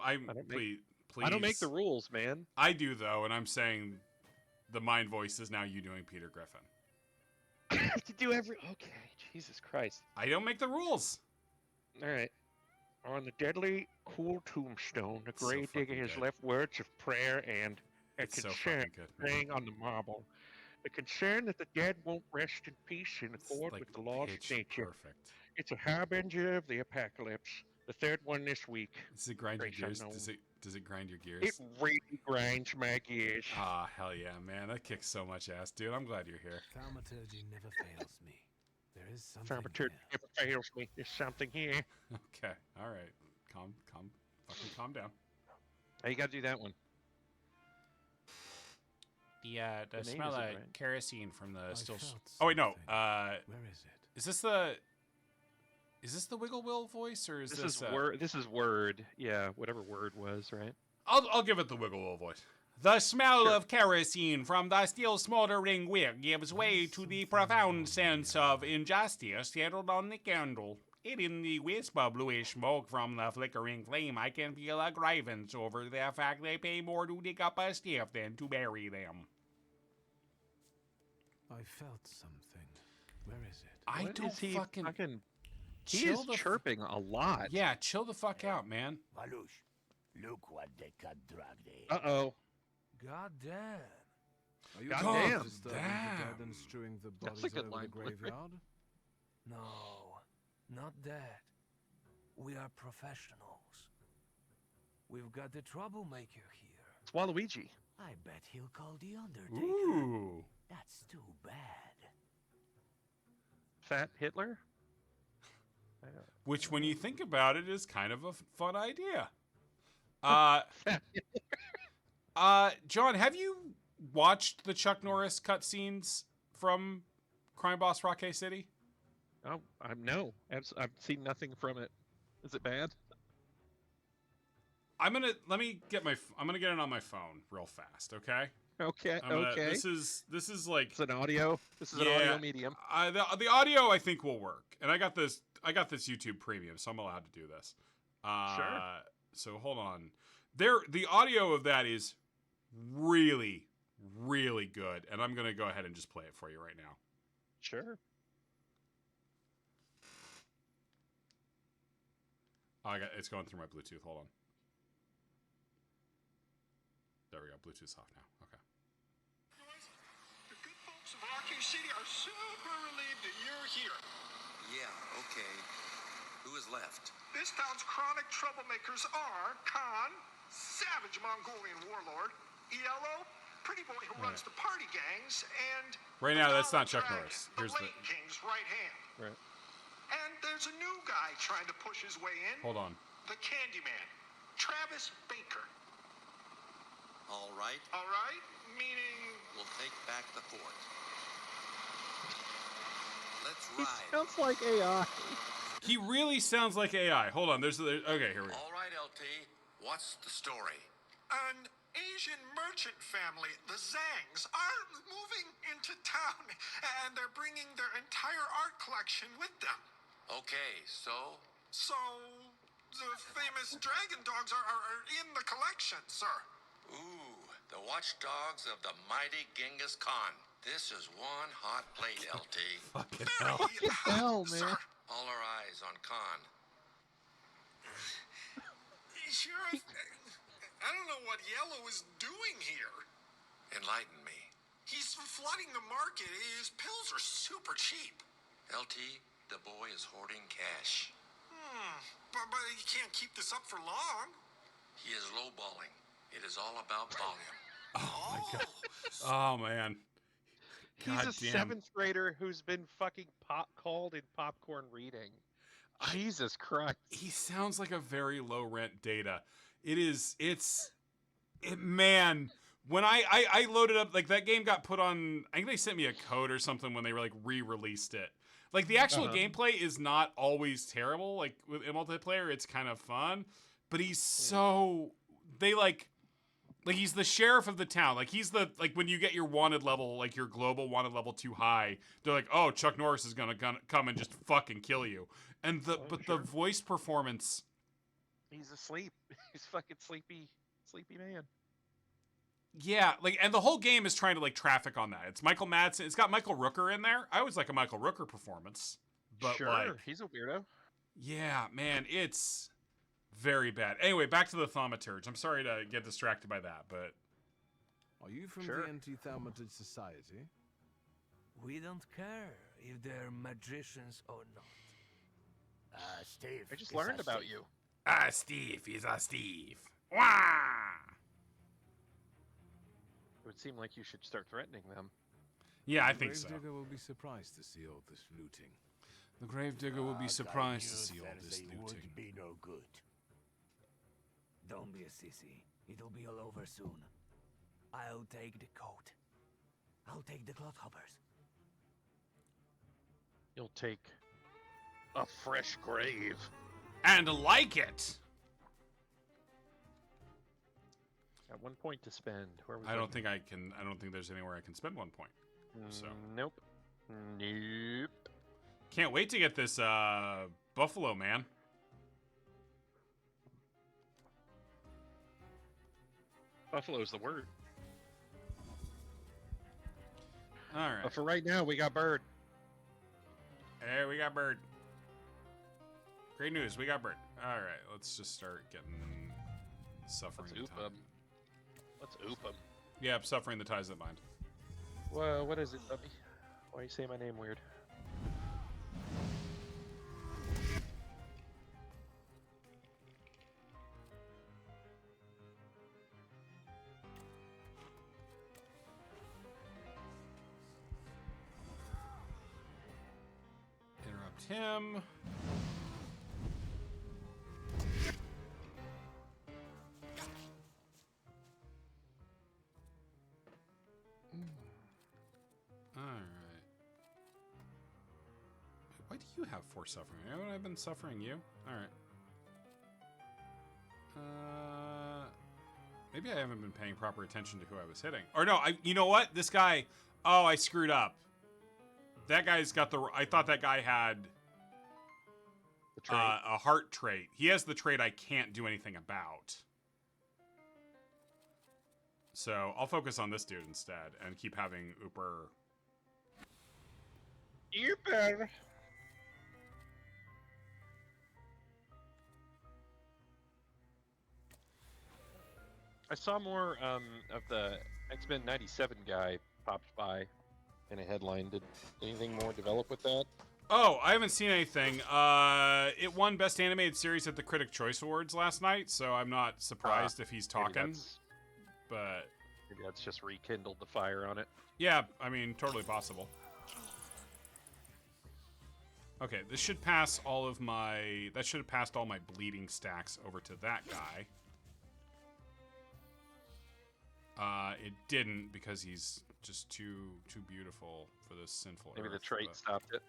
please. I don't make the rules, man. I do though, and I'm saying the mind voice is now you doing Peter Griffin. I have to do Okay, Jesus Christ. I don't make the rules. All right. On the deadly, cool tombstone, the grave digger has left words of prayer and a concern praying on the marble. The concern that the dead won't rest in peace in accord with the laws of nature. Perfect. It's a harbinger of the apocalypse. The third one this week. Does it grind your gears? Does it grind your gears? It really grinds my gears. Ah, hell yeah, man. That kicks so much ass, dude. I'm glad you're here. Thaumaturge never fails me. There is something Thaumaturge never fails me. There's something here. Okay. All right. Calm down. Hey, you gotta do that one. The smell of kerosene from the still. Oh wait, no. Where is it? Is this the Wiggle Will voice or is this Word? This is Word. Yeah, whatever Word was, right? I'll give it the Wiggle Will voice. The smell of kerosene from the still smoldering wick gives way to the profound sense of injustice settled on the candle. And in the wisp of bluish smoke from the flickering flame, I can feel a grievance over the fact they pay more to dig up a skiff than to bury them. I felt something. Where is it? I What don't is he fucking... He is chirping a lot. Yeah, chill the fuck out, man. Valush, look what they got dragged in. Uh-oh. God damn. Are you Goddamn. disturbing the dead and strewing the That's bodies a good over line, the Blueberry. graveyard? No, not that. We are professionals. We've got the troublemaker here. It's Waluigi. I bet he'll call the Undertaker. Ooh. That's too bad. Fat Hitler? Which, when you think about it, is kind of a fun idea. John, have you watched the Chuck Norris cutscenes from Crime Boss Rockay City? Oh, no. I've seen nothing from it. Is it bad? I'm gonna get it on my phone real fast, okay? Okay. Okay. This is like It's an audio. This is an audio medium. The audio I think will work, and I got this YouTube Premium, so I'm allowed to do this. Sure. So hold on. The audio of that is really, really good, and I'm gonna go ahead and just play it for you right now. Sure. It's going through my Bluetooth. Hold on. There we go. Bluetooth's off now. Okay. The good folks of Rocky City are super relieved that you're here. Yeah, okay. Who is left? This town's chronic troublemakers are Khan, savage Mongolian warlord, Yellow, pretty boy who runs the party gangs, and Right now, that's not Chuck Norris. the Here's the. Lake King's right hand. Right. And there's a new guy trying to push his way in. Hold on. The Candyman, Travis Baker. All right. All right? Meaning... We'll take back the fort. Let's He ride. sounds like AI. He really sounds like AI. Hold on. Okay, here we go. All right, LT. What's the story? An Asian merchant family, the Zangs, are moving into town, and they're bringing their entire art collection with them. Okay, so? So, the famous dragon dogs are in the collection, sir. Ooh, the watchdogs of the mighty Genghis Khan. This is one hot plate, LT. Fucking Very hell, sir. man. All our eyes on Khan. Sheriff, I don't know what Yellow is doing here. Enlighten me. He's flooding the market. His pills are super cheap. LT, the boy is hoarding cash. But he can't keep this up for long. He is lowballing. It is all about volume. Oh man. He's God a damn. 7th grader who's been fucking called in popcorn reading. Jesus Christ. He sounds like a very low rent Data. Man, when I loaded up, like, that game got put on, I think they sent me a code or something when they were like re-released it. Like, the actual gameplay is not always terrible. Like, with in multiplayer, it's kind of fun, but he's so, they like he's the sheriff of the town. Like, he's the, like, when you get your wanted level, like your global wanted level too high, they're like, oh, Chuck Norris is gonna come and just fucking kill you. And the voice performance, He's asleep. He's fucking sleepy man. yeah, like, and the whole game is trying to like traffic on that. It's Michael Madsen. It's got Michael Rooker in there. I always like a Michael Rooker performance, but sure, like, he's a weirdo. yeah, man, it's very bad. Anyway, back to the Thaumaturge. I'm sorry to get distracted by that, but Are you from Sure. the Anti-Thaumaturge Society? We don't care if they're magicians or not. Steve. I just is learned a about Steve. you. Steve is a Steve. Wah! It would seem like you should start threatening them. Yeah, I The think so. Gravedigger will be surprised to see all this looting. The Gravedigger will be surprised to see all this looting. Would be no good. Don't be a sissy. It'll be all over soon. I'll take the coat. I'll take the clodhoppers. You'll take a fresh grave. And like it. Got 1 point to spend. Where was I don't think there's anywhere I can spend 1 point. So Nope. Nope. can't wait to get this Buffalo, man. Buffalo's the word. All right. But for right now, we got Bird. Hey, we got Bird. Great news, we got Bird. All right, let's just start getting suffering. Let's oop him. Let's oop him. Yep, suffering the ties that bind. Well, what is it, Bubby? Why you say my name weird? Interrupt him. Alright. Why do you have 4 suffering? Haven't I been suffering you? Alright. Maybe I haven't been paying proper attention to who I was hitting. Or no, you know what? This guy... Oh, I screwed up. That guy's got the... I thought that guy had... a heart trait. He has the trait I can't do anything about. So I'll focus on this dude instead and keep having Ooper. Ooper. I saw more of the X-Men 97 guy popped by in a headline. Did anything more develop with that? Oh, I haven't seen anything. It won Best Animated Series at the Critic Choice Awards last night, so I'm not surprised if he's talking. But maybe that's just rekindled the fire on it. Yeah, I mean, totally possible. Okay, this should pass all of my... That should have passed all my bleeding stacks over to that guy. It didn't because he's just too beautiful for this sinful Maybe earth, the trait but stopped it.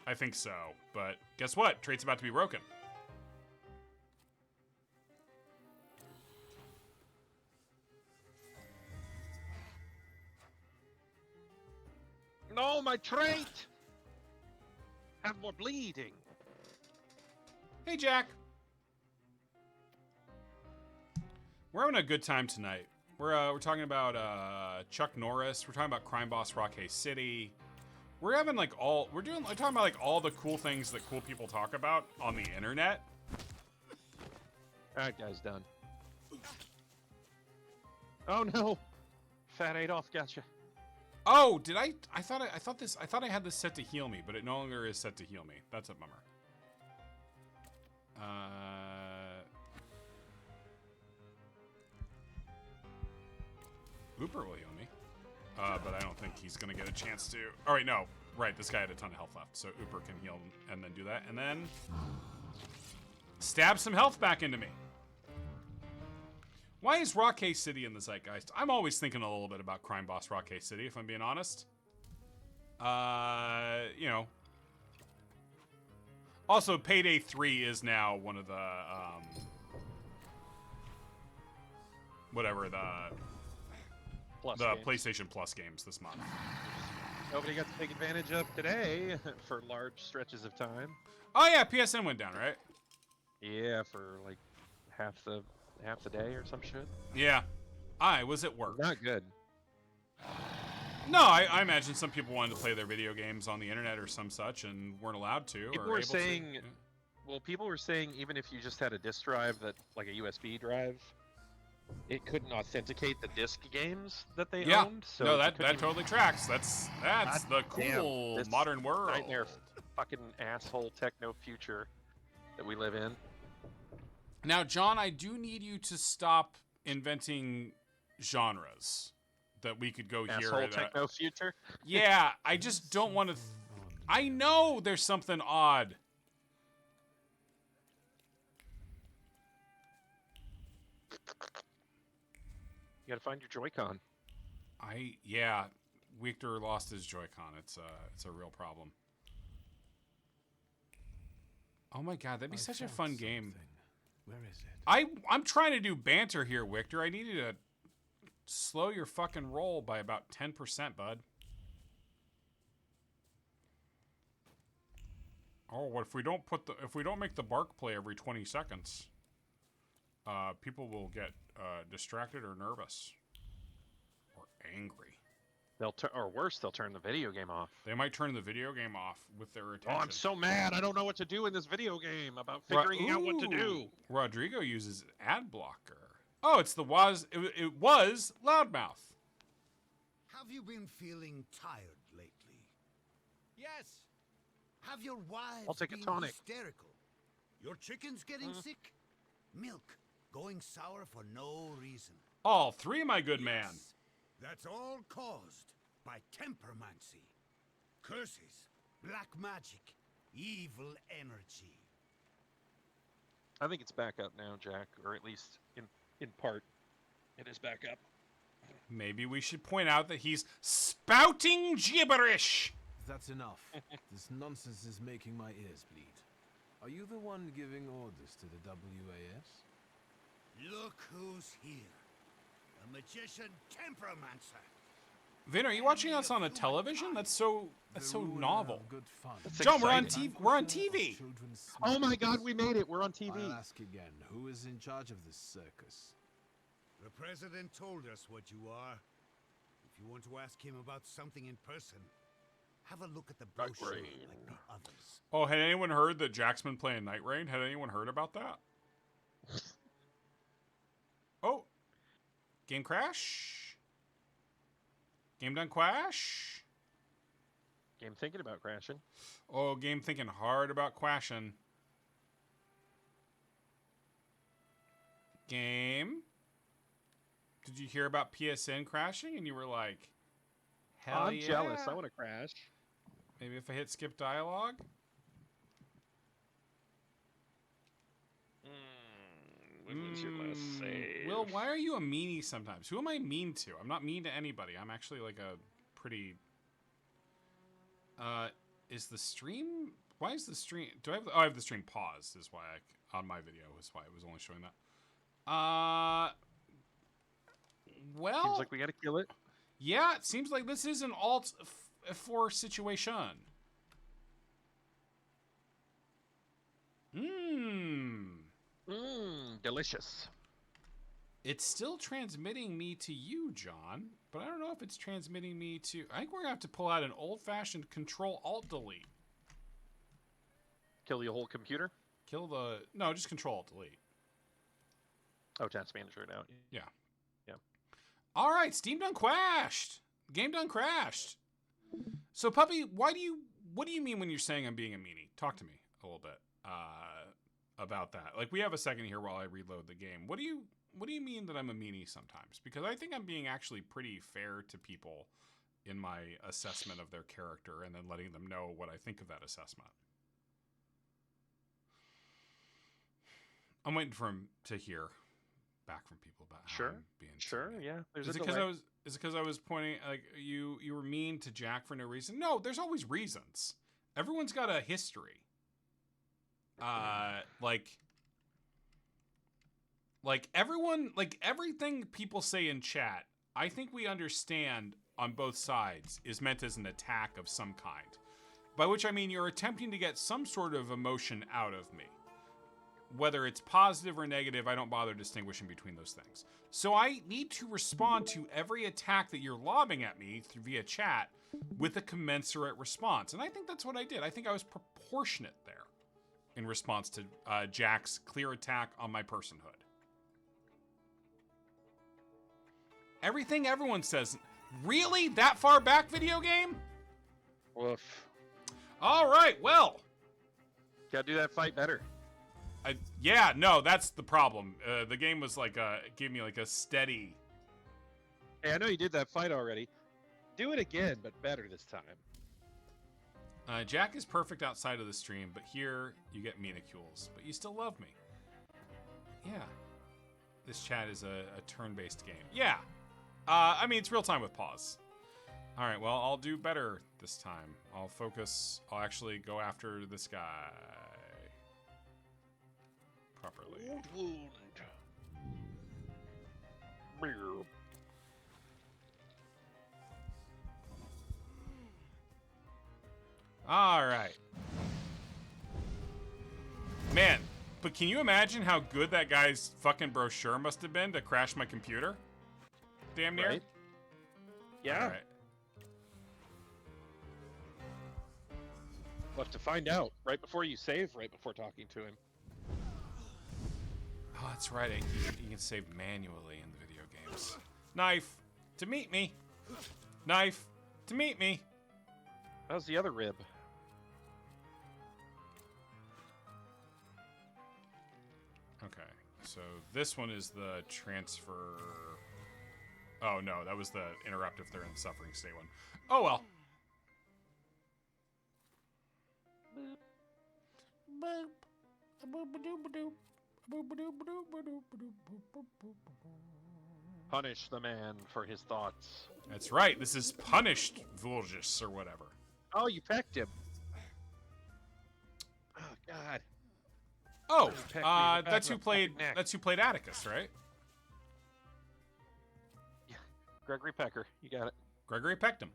I think so, but guess what? Trait's about to be broken. No, my trait! Have more bleeding. Hey, Jack. We're having a good time tonight. We're talking about Chuck Norris. We're talking about Crime Boss Rockay City. We're having like we're talking about like all the cool things that cool people talk about on the internet. All right, guys, done. Oh no, Fat Adolf, gotcha. Oh, did I thought I had this set to heal me, but it no longer is set to heal me. That's a bummer. Ooper will heal me. But I don't think he's gonna get a chance to. Oh wait, no. Right, this guy had a ton of health left, so Ooper can heal and then do that, and then stab some health back into me. Why is Rockay City in the zeitgeist? I'm always thinking a little bit about Crime Boss Rockay City, if I'm being honest. You know. Also, Payday 3 is now one of the, whatever, the PlayStation Plus games this month. Nobody got to take advantage of today for large stretches of time. Oh yeah, PSN went down, right? Yeah, for like half the day or some shit. Yeah, I was at work. Not good. No, I imagine some people wanted to play their video games on the internet or some such and weren't allowed to. People or were able saying, to. Yeah. well, people were saying even if you just had a disk drive that, like a USB drive, it couldn't authenticate the disc games that they owned. So no, that totally tracks. That's the cool this modern world. Nightmare, fucking asshole techno future that we live in. Now, John, I do need you to stop inventing genres that we could go Asshole here. Techno future? Yeah, I just don't want to... I know there's something odd. You gotta find your Joy-Con. Yeah, Victor lost his Joy-Con. It's a real problem. Oh my god, that'd be such a fun game. Where is it? I'm trying to do banter here, Victor. I need you to slow your fucking roll by about 10%, bud. Oh, what if we don't make the bark play every 20 seconds? People will get distracted or nervous or angry. Or worse, they'll turn the video game off. They might turn the video game off with their attention. Oh, I'm so mad. I don't know what to do in this video game about figuring out what to do. Rodrigo uses ad blocker. Oh, it was Loudmouth. Have you been feeling tired lately? Yes. Have your wives I'll take a been tonic. hysterical? Your chickens getting sick? Milk going sour for no reason? All three, my good man. That's all caused by tempermancy. Curses, black magic, evil energy. I think it's back up now, Jack, or at least in part, it is back up. Maybe we should point out that he's spouting gibberish. That's enough. This nonsense is making my ears bleed. Are you the one giving orders to the WAS? Look who's here. A magician temperomancer. Vin, are you watching us on a television? That's so novel. Good fun. John, we're on TV. We're on TV. Oh my God, we made it. We're on TV. I'll ask again. Who is in charge of this circus? The president told us what you are. If you want to ask him about something in person, have a look at the brochure like the others. Oh, had anyone heard that Jack's been playing Night Rain? Had anyone heard about that? Oh. Game crash? Game done crash? Game thinking about crashing. Oh, game thinking hard about crashing. Game? Did you hear about PSN crashing? And you were like, hell I'm yeah. jealous. I want to crash. Maybe if I hit skip dialogue? When was your last save? Will, why are you a meanie sometimes? Who am I mean to? I'm not mean to anybody. I'm actually like a pretty... is the stream... Why is the stream... Do I have... I have the stream paused is why on my video is why it was only showing that. Well... Seems like we gotta kill it. Yeah, it seems like this is an alt F4 situation. Delicious. It's still transmitting me to you, John, but I don't know if it's transmitting me to... I think we're going to have to pull out an old-fashioned Control-Alt-Delete. Kill the whole computer? Kill the... No, just Control-Alt-Delete. Oh, task manager now. Yeah. Yeah. All right, Steam done crashed. Game done crashed. So, Puppy, what do you mean when you're saying I'm being a meanie? Talk to me a little bit about that. Like, we have a second here while I reload the game. What do you mean that I'm a meanie sometimes? Because I think I'm being actually pretty fair to people in my assessment of their character and then letting them know what I think of that assessment. I'm waiting for him to hear back from people about how I'm being meanie. Yeah. Is it because I was pointing like you were mean to Jack for no reason? No, there's always reasons. Everyone's got a history. Like everyone, like everything people say in chat, I think we understand on both sides is meant as an attack of some kind. By which I mean you're attempting to get some sort of emotion out of me. Whether it's positive or negative, I don't bother distinguishing between those things. So I need to respond to every attack that you're lobbing at me via chat with a commensurate response. And I think that's what I did. I think I was proportionate there in response to Jack's clear attack on my personhood. Everything everyone says, really? That far back, video game? Woof. All right, well. Gotta do that fight better. Yeah, no, that's the problem. The game was like, gave me like a steady. Hey, I know you did that fight already. Do it again, but better this time. Jack is perfect outside of the stream, but here you get minicules. But you still love me. Yeah. This chat is a turn-based game. Yeah. I mean, it's real time with pause. All right, well, I'll do better this time. I'll focus. I'll actually go after this guy properly. Wound. All right. Man, but can you imagine how good that guy's fucking brochure must have been to crash my computer? Damn near. Right? Yeah. All right. We'll have to find out right before you save, right before talking to him. Oh, that's right. You can save manually in the video games. Knife to meet me. Knife to meet me. How's the other rib? Okay, so this one is the transfer. Oh no, that was the interrupt if they're in the suffering state one. Oh well. Punish the man for his thoughts. That's right. This is punished Vulgus or whatever. Oh, you pecked him. Oh God. Oh, You pecked me in the back that's of who the played. fucking neck. That's who played Atticus, right? Gregory Pecker, you got it. Gregory pecked him.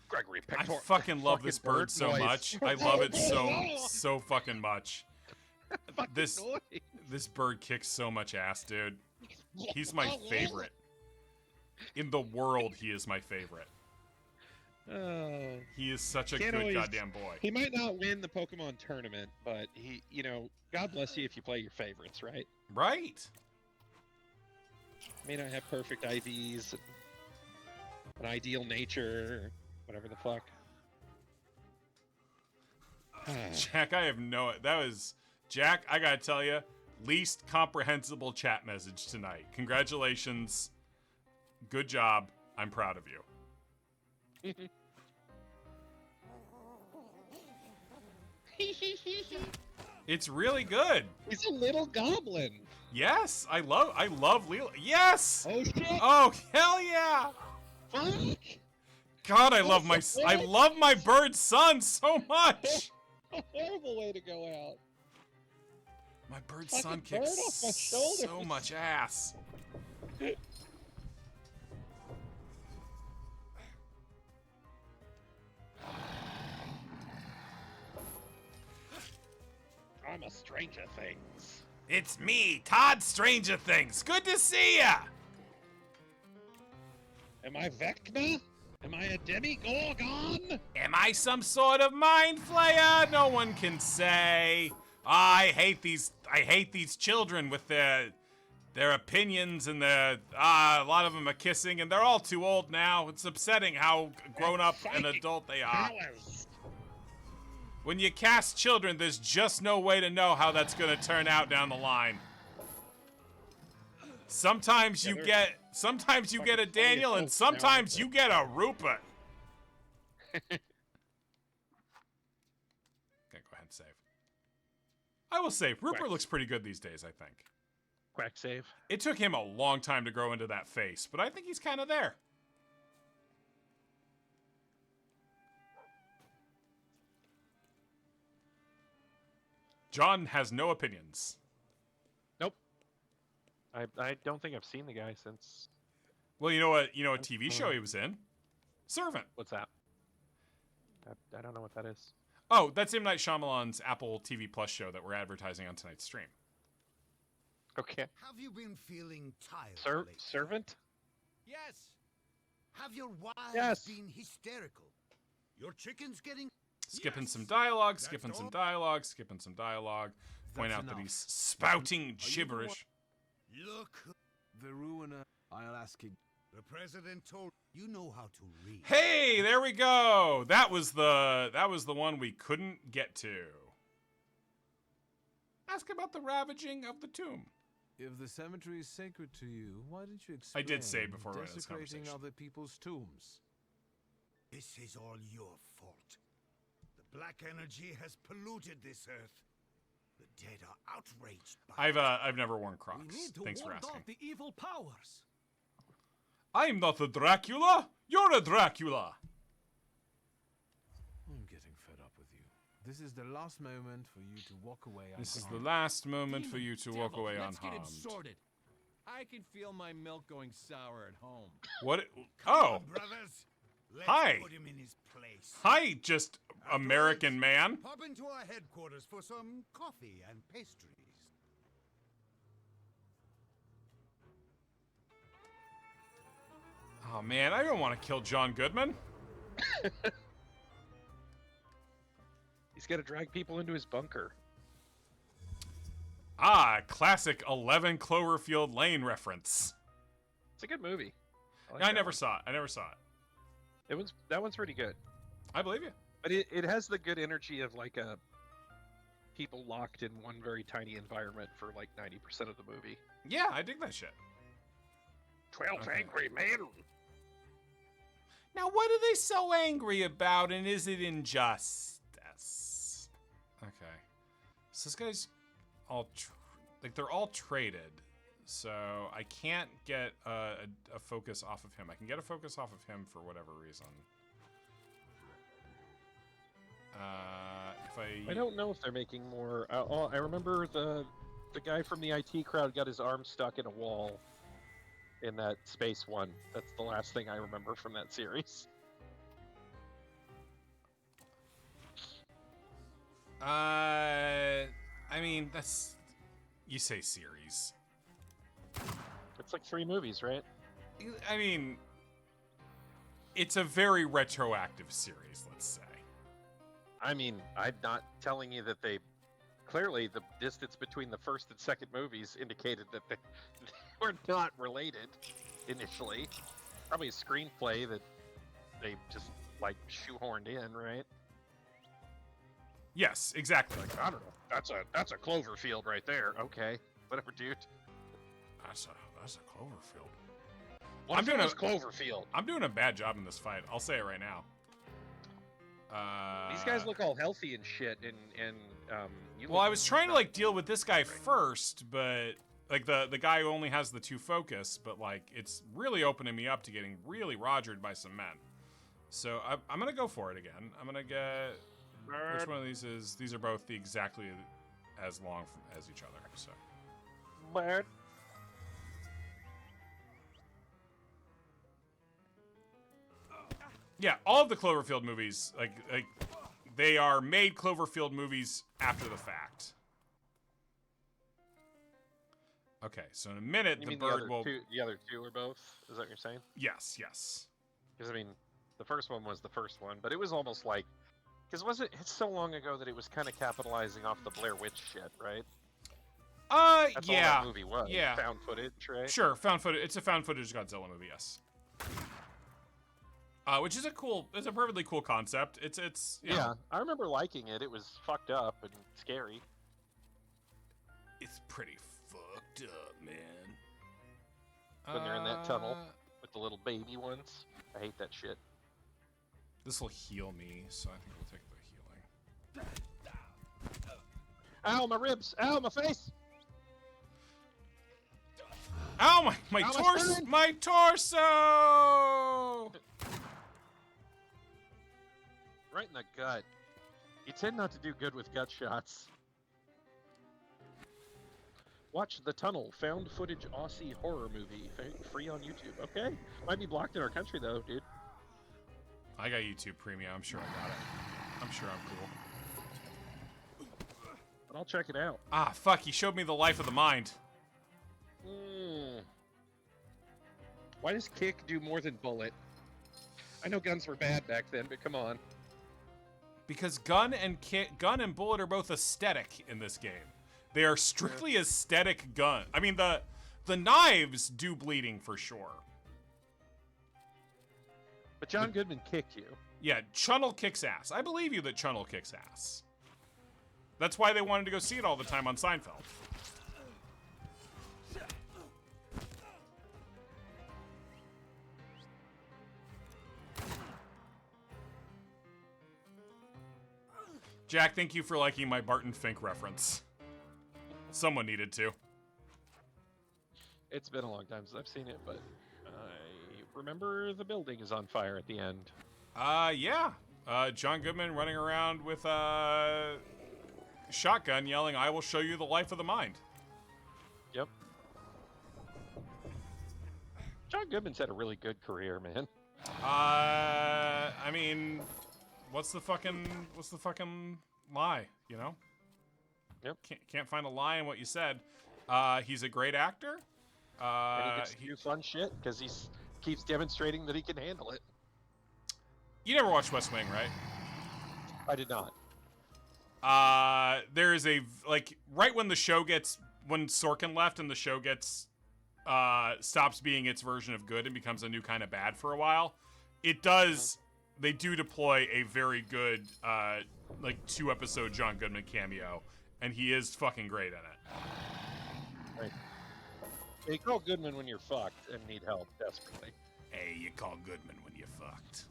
Gregory I Pecker. fucking love this Fucking bird so noise. much. I love it so fucking much. This bird kicks so much ass, dude. He's my favorite. In the world, he is my favorite. He is such a Can't good always- goddamn boy. He might not win the Pokemon tournament, but he, God bless you if you play your favorites, right? Right. May not have perfect IVs, an ideal nature, whatever the fuck. Jack, I have no. That was Jack. I gotta tell you, least comprehensible chat message tonight. Congratulations. Good job. I'm proud of you. It's really good. He's a little goblin. Yes, I love Lilo. Yes. Oh shit. Oh hell yeah. Fuck. God, I love my bird son so much. A horrible way to go out. My bird Fucking son bird kicks off my shoulders. so much ass. I'm a Stranger Things. It's me, Todd Stranger Things. Good to see ya. Am I Vecna? Am I a Demigorgon? Am I some sort of mind flayer? No one can say. I hate these children with their opinions and a lot of them are kissing and they're all too old now. It's upsetting how grown up and adult they are. Powers. When you cast children, there's just no way to know how that's going to turn out down the line. Sometimes you get a Daniel and sometimes you get a Rupert. Okay, go ahead and save. I will say, Rupert looks pretty good these days, I think. Quack save. It took him a long time to grow into that face, but I think he's kind of there. John has no opinions. Nope. I don't think I've seen the guy since. Well, you know what TV show he was in? Servant. What's that? I don't know what that is. Oh, that's M. Night Shyamalan's Apple TV Plus show that we're advertising on tonight's stream. Okay. Have you been feeling tired lately? Servant? Yes. Have your wives been hysterical? Your chickens getting... Skipping some dialogue, skipping some dialogue. Point out that he's spouting gibberish. Look, The ruiner, I'll ask you. the president told you know how to read. Hey, there we go. That was the one we couldn't get to. Ask about the ravaging of the tomb. If the cemetery is sacred to you, why didn't you I explain did say before we went into this desecrating conversation. other people's tombs? This is all your fault. The black energy has polluted this earth. The dead are outraged by I've never worn Crocs. We need to Thanks for ward asking. off the evil powers. I'm not a Dracula. You're a Dracula. I'm getting fed up with you. This is the last moment for you to walk away unharmed. This is the last moment for you to walk away Let's get him unharmed. sorted. I can feel my milk going sour at home. What? Come Oh, on, brothers. Let's Hi. put him in his place. Hi, just American man. Pop into our headquarters for some coffee and pastries. Oh man, I don't want to kill John Goodman. He's got to drag people into his bunker. Ah, classic 11 Cloverfield Lane reference. It's a good movie. I never saw it. I never saw it. That one's pretty good. I believe you. But it has the good energy of like a people locked in one very tiny environment for like 90% of the movie. Yeah, I dig that shit. 12 Okay. angry men. Now, what are they so angry about, and is it injustice? Okay. So this guy's all, they're all traded, so I can't get a focus off of him. I can get a focus off of him for whatever reason. I don't know if they're making more. I remember the guy from the IT crowd got his arm stuck in a wall in that space one. That's the last thing I remember from that series. I mean, that's, you say series. It's like 3 movies, right? I mean, it's a very retroactive series, let's say. I mean, I'm not telling you that they... Clearly, the distance between the first and second movies indicated that they were not related initially. Probably a screenplay that they just, like, shoehorned in, right? Yes, exactly. Like, I don't know. That's a Cloverfield right there. Okay, whatever, dude. That's a Cloverfield. What if it was Cloverfield? I'm doing a bad job in this fight. I'll say it right now. These guys look all healthy and shit, and well, I was trying to like deal with this guy first, but like the guy who only has the 2 focus, but like it's really opening me up to getting really rogered by some men. So I'm gonna go for it again. I'm gonna get which one of these is. These are both exactly as long as each other. So. But Yeah, all of the Cloverfield movies, like they are made Cloverfield movies after the fact. Okay, so in a minute, you the mean bird the will. the other two are both? Is that what you're saying? Yes, yes. Because I mean, the first one was the first one, but it was almost like, because it's so long ago that it was kind of capitalizing off the Blair Witch shit, right? That's all yeah, that movie was. yeah. Found footage, right? Sure, found footage. It's a found footage Godzilla movie, yes. Which is it's a perfectly cool concept. It's you know, Yeah, I remember liking it. It was fucked up and scary. it's pretty fucked up, man. When they're in that tunnel with the little baby ones. I hate that shit. This will heal me, so I think we'll take the healing. Ow, my ribs! Ow, my face! Ow, my Ow, my torso! spine! My torso! Right in the gut. You tend not to do good with gut shots. Watch The Tunnel, found footage Aussie horror movie, free on YouTube. Okay, might be blocked in our country though, dude. I got YouTube Premium. I'm sure I got it. I'm sure I'm cool. But I'll check it out. Ah, fuck! He showed me the life of the mind. Why does kick do more than bullet? I know guns were bad back then, but come on. Because gun and bullet are both aesthetic in this game. They are strictly aesthetic gun. I mean, the knives do bleeding for sure. But John Goodman kicked you. Yeah, Chunnel kicks ass. I believe you that Chunnel kicks ass. That's why they wanted to go see it all the time on Seinfeld. Jack, thank you for liking my Barton Fink reference. Someone needed to. It's been a long time since I've seen it, but I remember the building is on fire at the end. Yeah. John Goodman running around with a shotgun yelling, "I will show you the life of the mind." Yep. John Goodman's had a really good career, man. I mean, what's the fucking lie? You know? Yep. Can't find a lie in what you said. He's a great actor. And he gets to do fun shit because he keeps demonstrating that he can handle it. You never watched West Wing, right? I did not. There is a right when Sorkin left and the show gets stops being its version of good and becomes a new kind of bad for a while. It does. They do deploy a very good 2-episode John Goodman cameo, and he is fucking great in it. Right. They call Goodman when you're fucked and need help desperately. Hey, you call Goodman when you're fucked.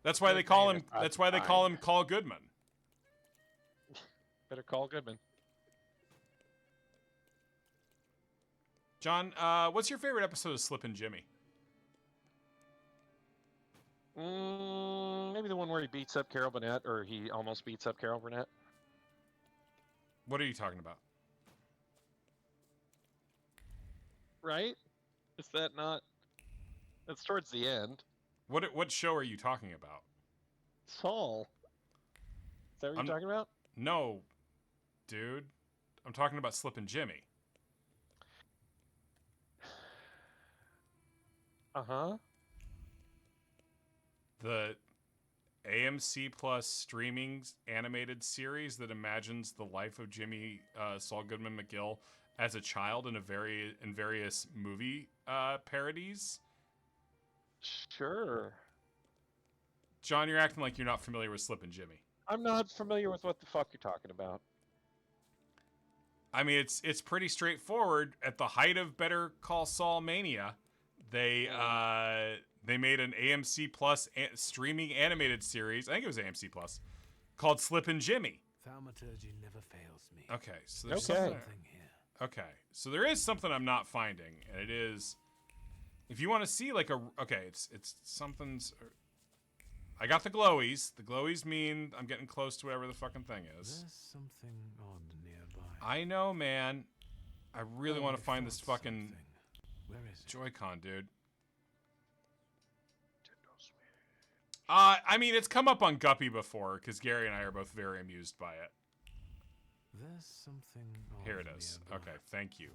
That's why they call him. That's why they call him Call Goodman. Better call Goodman. John, what's your favorite episode of Slippin' Jimmy? Maybe the one where he beats up Carol Burnett, or he almost beats up Carol Burnett. What are you talking about? Right? Is that not? That's towards the end. What show are you talking about? Saul. Is that what you're talking about? No, dude. I'm talking about Slippin' Jimmy. Uh-huh. The AMC Plus streaming animated series that imagines the life of Jimmy Saul Goodman McGill as a child in various movie parodies. Sure. John, you're acting like you're not familiar with Slippin' Jimmy. I'm not familiar with what the fuck you're talking about. I mean, it's pretty straightforward. At the height of Better Call Saul mania, they made an AMC Plus streaming animated series. I think it was AMC Plus, called Slippin' Jimmy. Thaumaturge never fails me. Okay, so there's something here. Okay, so there is something I'm not finding, and it is, if you want to see it's something's. I got the glowies. The glowies mean I'm getting close to whatever the fucking thing is. There's something odd nearby. I know, man. I really want to find this fucking Where is it? Joy-Con, dude. I mean, it's come up on Guppy before, because Gary and I are both very amused by it. There's something odd Here it is. nearby. Okay, thank you.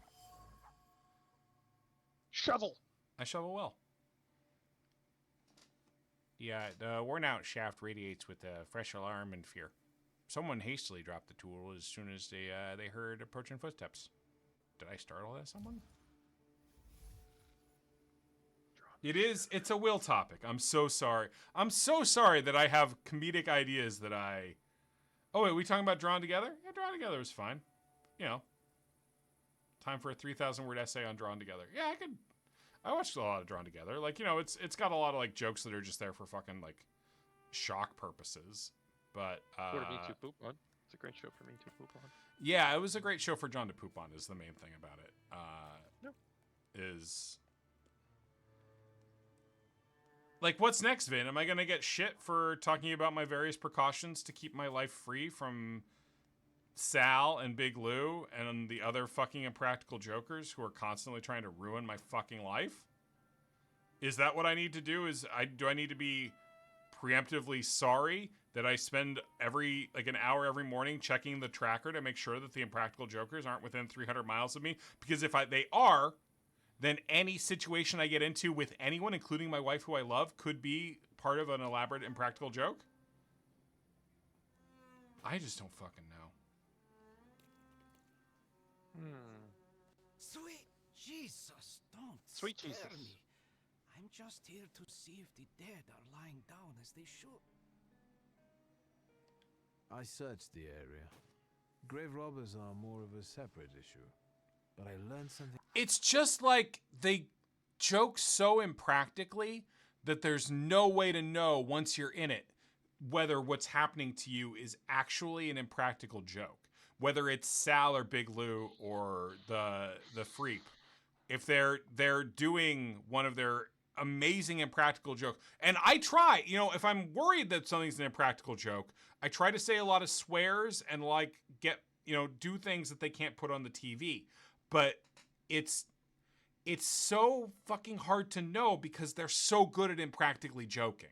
Shovel! I shovel well. Yeah, the worn-out shaft radiates with a fresh alarm and fear. Someone hastily dropped the tool as soon as they heard approaching footsteps. Did I startle that someone? It's a will topic. I'm so sorry. I'm so sorry that I have comedic ideas that I... Oh, wait, we talking about Drawn Together? Yeah, Drawn Together is fine. You know. Time for a 3,000-word essay on Drawn Together. Yeah, I watched a lot of Drawn Together. It's got a lot of, jokes that are just there for fucking, shock purposes. But, What Me to poop on. It's a great show for me to poop on. Yeah, it was a great show for John to poop on, is the main thing about it. What's next, Vin? Am I going to get shit for talking about my various precautions to keep my life free from Sal and Big Lou and the other fucking impractical jokers who are constantly trying to ruin my fucking life? Is that what I need to do? Do I need to be preemptively sorry that I spend an hour every morning checking the tracker to make sure that the impractical jokers aren't within 300 miles of me? Because if they are, then any situation I get into with anyone, including my wife who I love, could be part of an elaborate impractical joke. I just don't fucking know. Sweet Jesus, don't Sweet scare Jesus. me. I'm just here to see if the dead are lying down as they should. I searched the area. Grave robbers are more of a separate issue. But I learned something. It's just they joke so impractically that there's no way to know once you're in it whether what's happening to you is actually an impractical joke. Whether it's Sal or Big Lou or the Freak. If they're doing one of their amazing impractical jokes. And I try, if I'm worried that something's an impractical joke, I try to say a lot of swears and do things that they can't put on the TV. But it's so fucking hard to know because they're so good at impractically joking.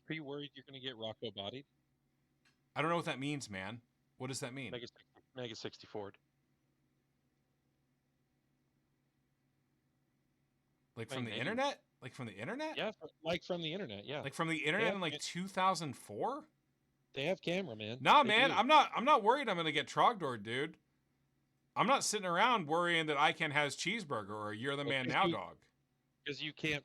Are you worried you're going to get Rocco bodied? I don't know what that means, man. What does that mean? Mega 64. Like from the internet? Like from the internet? Yeah, like from the internet, yeah. Like from the internet in like 2004? They have camera, man. Nah, They man, do. I'm not worried I'm gonna get Trogdor, dude. I'm not sitting around worrying that ICANN has cheeseburger or you're the man now dog. Because you can't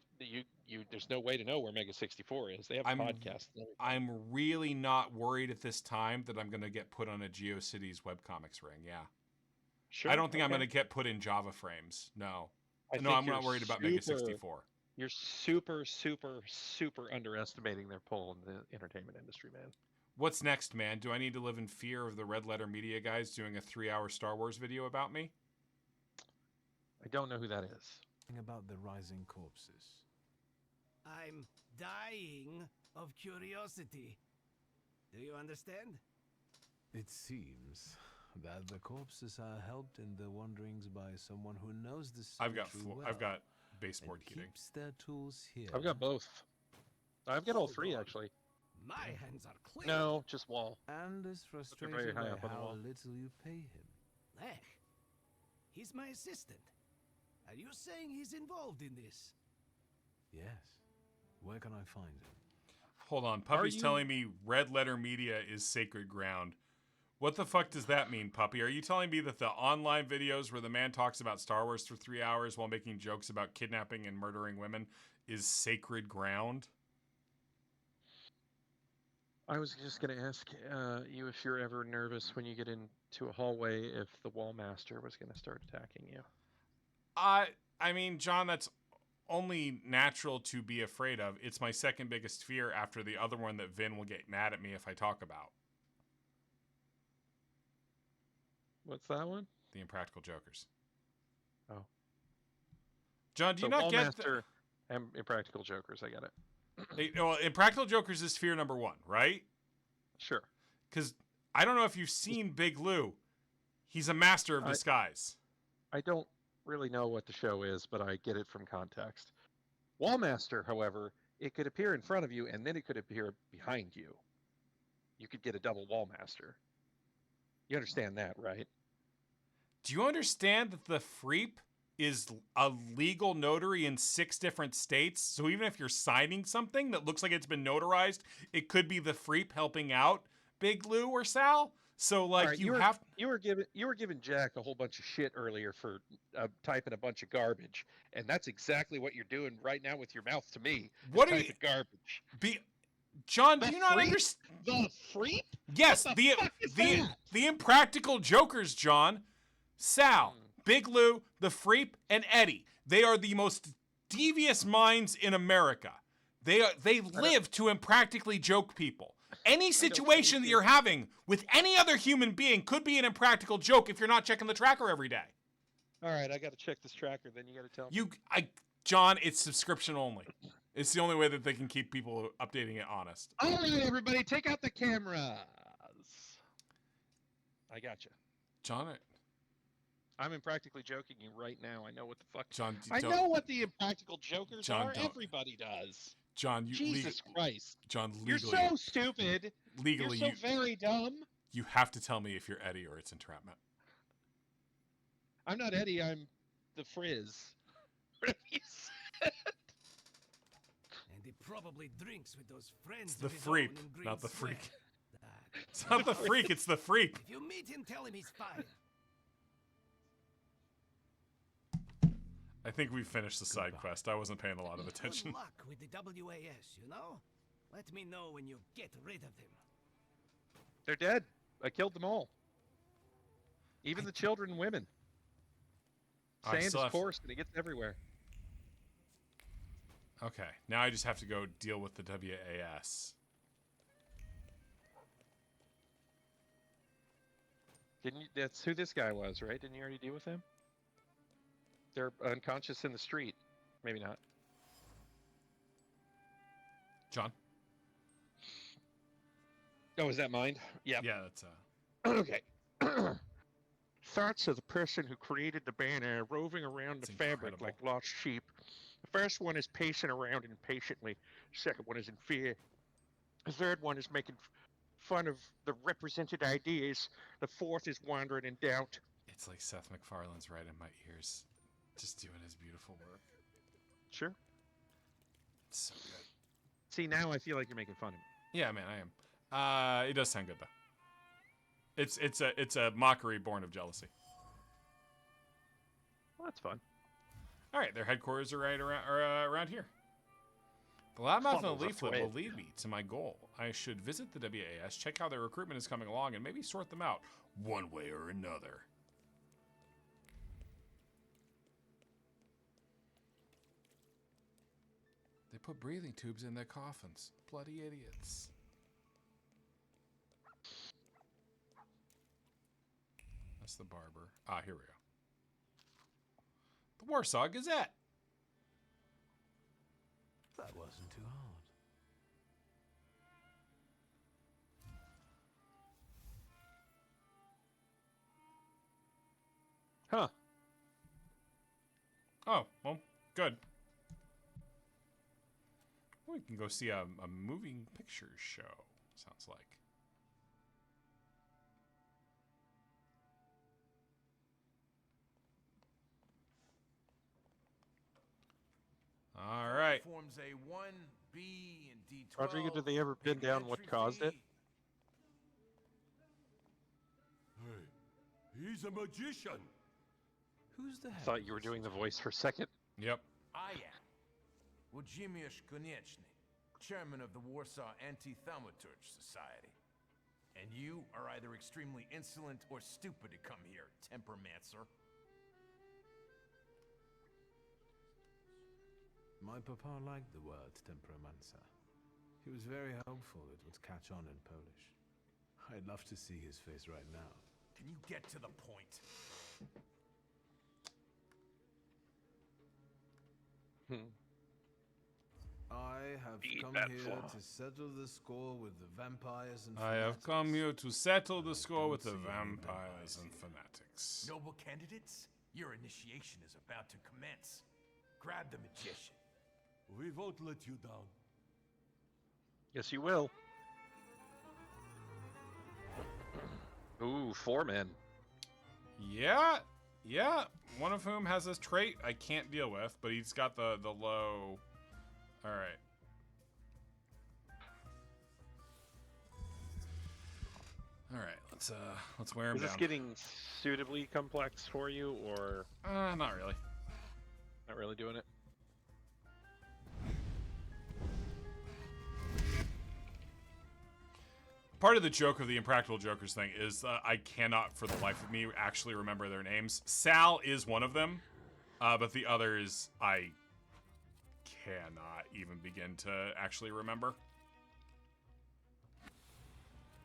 there's no way to know where Mega 64 is. They have podcasts. I'm really not worried at this time that I'm gonna get put on a GeoCities webcomics ring, yeah. Sure. I don't think I'm gonna get put in Java frames. No. I'm not worried about Mega 64. You're super, super, super underestimating their pull in the entertainment industry, man. What's next, man? Do I need to live in fear of the Red Letter Media guys doing a 3-hour Star Wars video about me? I don't know who that is. About the rising corpses. I'm dying of curiosity. Do you understand? It seems that the corpses are helped in their wanderings by someone who knows the cemetery well I've got baseboard heating. Keeps their tools here. I've got both. I've got all three actually. My hands are clean. No, just wall. And is frustrated very high by up on the how wall. little you pay him. Lech, he's my assistant. Are you saying he's involved in this? Yes. Where can I find him? Hold on, Puppy's telling me Red Letter Media is sacred ground. What the fuck does that mean, Puppy? Are you telling me that the online videos where the man talks about Star Wars for 3 hours while making jokes about kidnapping and murdering women is sacred ground? I was just going to ask you if you're ever nervous when you get into a hallway if the wall master was going to start attacking you. I mean, John, that's only natural to be afraid of. It's my second biggest fear after the other one that Vin will get mad at me if I talk about. What's that one? The Impractical Jokers. Oh. John, do you not get... Master and Impractical Jokers, I get it. Well, Impractical Jokers is fear number one, right? Sure. Because I don't know if you've seen Big Lou. He's a master of disguise. I don't really know what the show is, but I get it from context. Wallmaster, however, it could appear in front of you and then it could appear behind you. You could get a double Wallmaster. You understand that, right? Do you understand that the Freep is a legal notary in 6 different states? So even if you're signing something that looks like it's been notarized, it could be the Freep helping out Big Lou or Sal. So like right, you were giving Jack a whole bunch of shit earlier for typing a bunch of garbage, and that's exactly what you're doing right now with your mouth to me. What are you garbage? John, do you not understand? The Freep? Yes, the Impractical Jokers, John. Sal, Big Lou, the Freep, and Eddie. They are the most devious minds in America. They live to impractically joke people. Any situation that you're having with any other human being could be an impractical joke if you're not checking the tracker every day. All right, I got to check this tracker. Then you got to tell me. John, it's subscription only. It's the only way that they can keep people updating it honest. All right, everybody, take out the cameras. I got you. John, I'm impractically joking you right now. I know what the fuck. John, I know what the Impractical Jokers are. Don't. Everybody does. John, Jesus Christ. John, legally. You're so stupid. Legally, you're so very dumb. You have to tell me if you're Eddie or it's entrapment. I'm not Eddie. I'm the Frizz. And he probably drinks with those friends. It's the of his Freep, own in Green not the Square. Freak. It's not the Freak, it's the Freep. If you meet him, tell him he's fired. I think we finished the side quest. I wasn't paying a lot of attention. Good luck with the WAS, you know? Let me know when you get rid of them. They're dead. I killed them all. Even the children and women. Sand is coarse and it gets everywhere. Okay, now I just have to go deal with the WAS. That's who this guy was, right? Didn't you already deal with him? They're unconscious in the street. Maybe not. John? Oh, is that mine? Yeah. Yeah, that's Okay. thoughts of the person who created the banner roving around the fabric incredible. like lost sheep. The first one is pacing around impatiently. The second one is in fear. The third one is making fun of the represented ideas. The fourth is wandering in doubt. It's like Seth MacFarlane's right in my ears, just doing his beautiful work. Sure. So good. See, now I feel like you're making fun of me. Yeah, man, I am. It does sound good though. It's a mockery born of jealousy. Well, that's fun. All right, their headquarters are right around here. The loudmouth on the Funnels are leaflet red. will lead me to my goal. I should visit the WAS, check how their recruitment is coming along, and maybe sort them out one way or another. They put breathing tubes in their coffins. Bloody idiots. That's the barber. Ah, here we go. The Warsaw Gazette. That wasn't too hard. Huh. Oh, well, good. We can go see a moving pictures show, sounds like. All right. Forms A1, B, and D12. Rodrigo, did they ever pin Pay the down what entry caused it? fee. Hey, he's a magician. Who's the head? Thought you were doing the voice for a second. Yep. I am. Włodzimierz Konieczny, chairman of the Warsaw Anti-Thaumaturge Society. And you are either extremely insolent or stupid to come here, tempermancer. My papa liked the word temperamencer. He was very hopeful it would catch on in Polish. I'd love to see his face right now. Can you get to the point? I have Eat come that here flaw. to settle the score with the vampires and I have fanatics. come here to settle the score with the Don't see any vampires vampires and here. fanatics. Noble candidates, your initiation is about to commence. Grab the magician. We won't let you down. Yes, you will. Ooh, 4 men. Yeah, yeah. One of whom has this trait I can't deal with, but he's got the low. All right. All right. Let's wear him Is down. this getting suitably complex for you, or Not really. not really doing it? Part of the joke of the Impractical Jokers thing is I cannot, for the life of me, actually remember their names. Sal is one of them, but the others I cannot even begin to actually remember.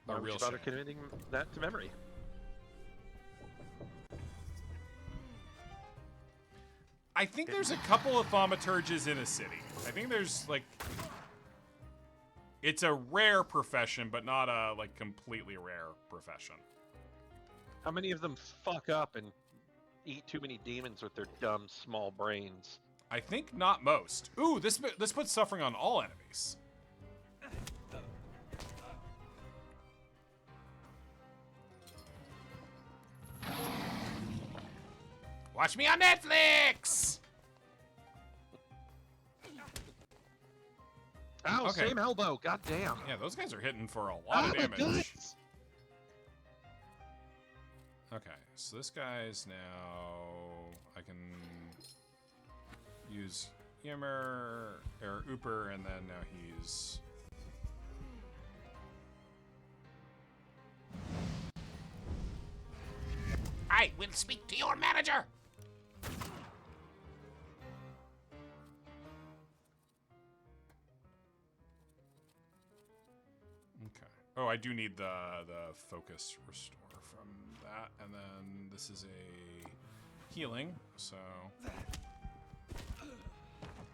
Why A would real you bother shame. committing that to memory? I think there's a couple of thaumaturges in a city. I think there's like, it's a rare profession, but not a like completely rare profession. How many of them fuck up and eat too many demons with their dumb small brains? I think not most. Ooh, this puts suffering on all enemies. Watch me on Netflix! Ow, Okay. same elbow. God damn. Yeah, those guys are hitting for a lot Ah, of my damage. guts! Okay, so this guy's now... I can use Yimmer, or Ooper, and then now he's... I will speak to your manager! Okay. Oh, I do need the focus restore from that, and then this is a healing, so...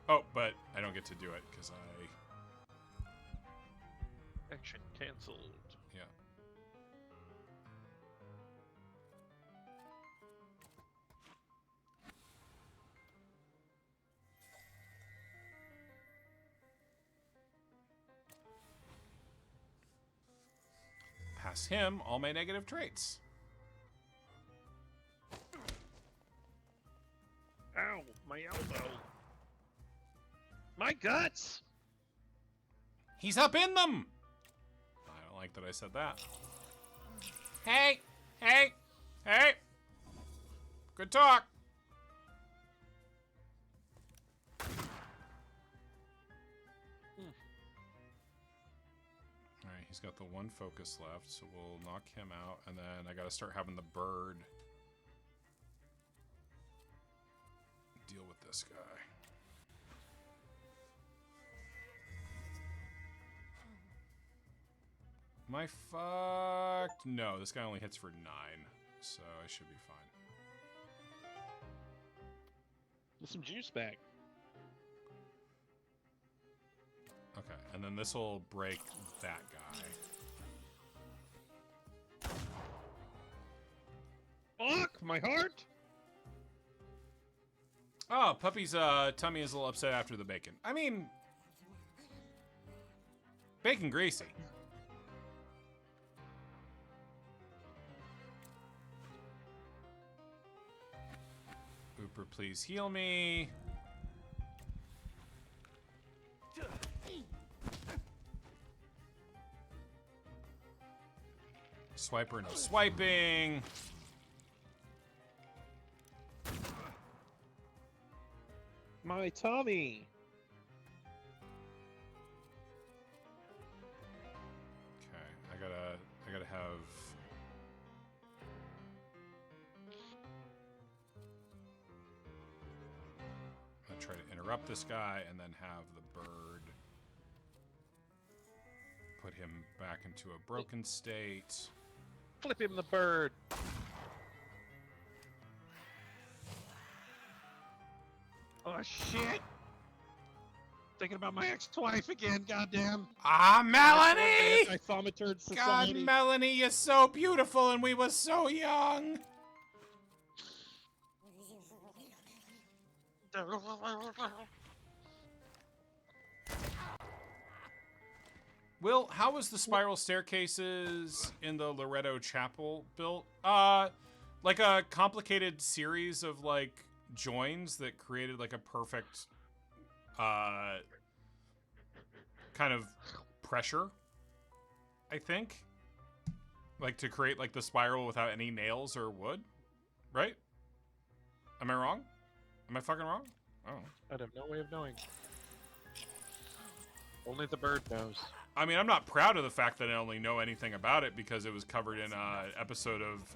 Oh, but I don't get to do it, because I... Action canceled. Yeah. pass him all my negative traits. Ow, my elbow. My guts! He's up in them! I don't like that I said that. Hey! Hey! Hey! Good talk! Alright, he's got the one focus left, so we'll knock him out, and then I gotta start having the bird deal with this guy. Am I fucked? No, this guy only hits for 9, so I should be fine. Get some juice back. Okay, and then this will break that guy. Fuck, my heart! Oh, Puppy's tummy is a little upset after the bacon. I mean, bacon greasy. Ooper, please heal me. Swiper, no swiping. My tummy! Okay, I gotta have. I'm gonna try to interrupt this guy and then have the bird put him back into a broken state. Flip him the bird. Oh shit! Thinking about my ex-wife again, goddamn. Ah, Melanie! Thaumaturge God, society. Melanie, you're so beautiful and we were so young. Will, how was the spiral staircases in the Loretto Chapel built? Like a complicated series of like joins that created like a perfect kind of pressure, I think. Like to create like the spiral without any nails or wood, right? Am I wrong? Am I fucking wrong? I don't know. I have no way of knowing. Only the bird knows. I mean, I'm not proud of the fact that I only know anything about it because it was covered in an episode of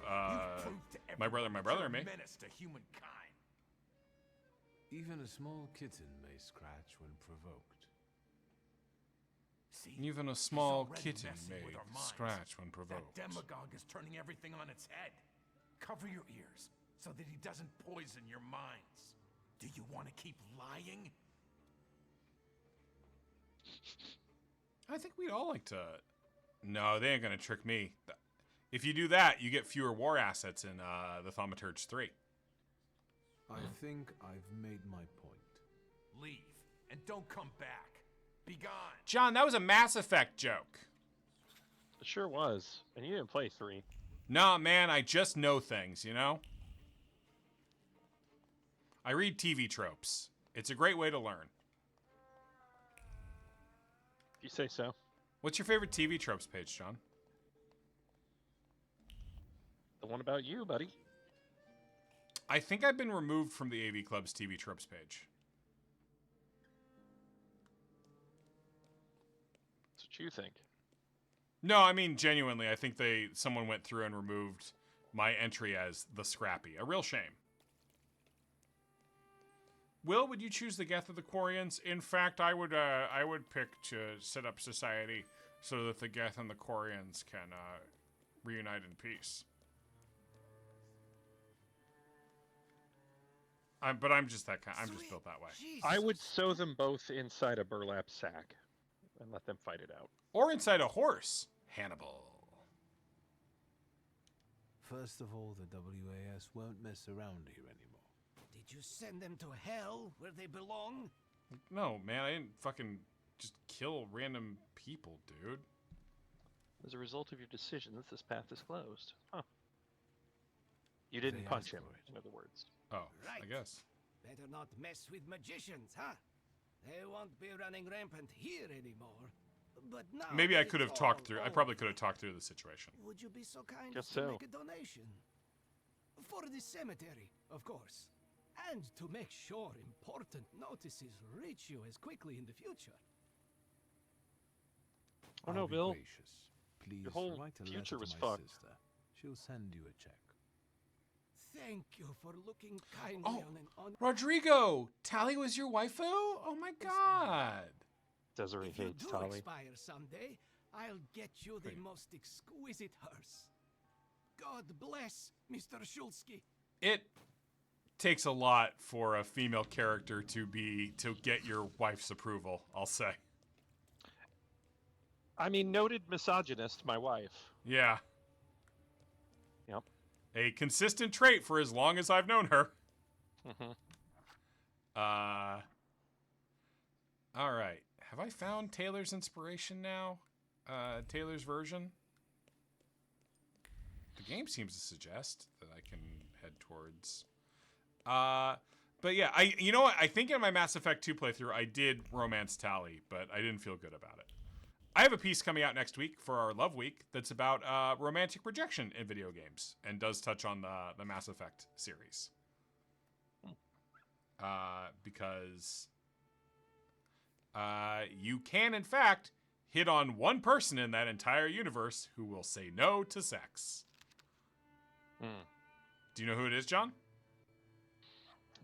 My Brother and Me. Menace to humankind. Even a small kitten may scratch when provoked. See, Even a he's small already kitten messing may with our minds. scratch when provoked. That demagogue is turning everything on its head. Cover your ears so that he doesn't poison your minds. Do you want to keep lying? I think we'd all like to. No, they ain't gonna trick me. If you do that, you get fewer war assets in the Thaumaturge 3. I think I've made my point. Leave and don't come back. Be gone. John, that was a Mass Effect joke. It sure was. And you didn't play 3. Nah, man, I just know things, you know? I read TV tropes. It's a great way to learn. If you say so. What's your favorite TV tropes page, John? The one about you, buddy. I think I've been removed from the AV Club's TV tropes page. That's what you think. No, I mean genuinely, I think someone went through and removed my entry as the Scrappy. A real shame. Will, would you choose the Geth of the Quarians? In fact, I would pick to set up society so that the Geth and the Quarians can reunite in peace. But I'm just that kind. I'm just built that way. I would sew them both inside a burlap sack and let them fight it out. Or inside a horse. Hannibal. First of all, the WAS won't mess around here anymore. Did you send them to hell where they belong? No, man, I didn't fucking just kill random people, dude. As a result of your decisions, this path is closed. Huh. You didn't They punch asked him, for it. in other words. Oh, I Right. guess. Better not mess with magicians, huh? They won't be running rampant here anymore. But now Maybe I that could have it's talked all through. I probably could have over, talked through the situation. would you be so kind Guess as to so. make a donation? For the cemetery, of course. And to make sure important notices reach you as quickly in the future. Oh no, I'll be Bill. gracious. Please whole write a letter future to was my fucked. sister. She'll send you a check. Thank you for looking kindly Oh. on an un- Rodrigo, Tally was your waifu? Oh my god. Desiree If you hates do Tali. expire someday, I'll get you the Wait. most exquisite hearse. God bless Mr. Shulsky. It takes a lot for a female character to get your wife's approval, I'll say. I mean, noted misogynist, my wife. Yeah. Yep. A consistent trait for as long as I've known her. Mm-hmm. All right. Have I found Taylor's inspiration now? Taylor's version? The game seems to suggest that I can head towards. But yeah, you know what? I think in my Mass Effect 2 playthrough, I did romance Tally, but I didn't feel good about it. I have a piece coming out next week for our Love Week that's about romantic rejection in video games and does touch on the Mass Effect series. Because you can, in fact, hit on one person in that entire universe who will say no to sex. Do you know who it is, John?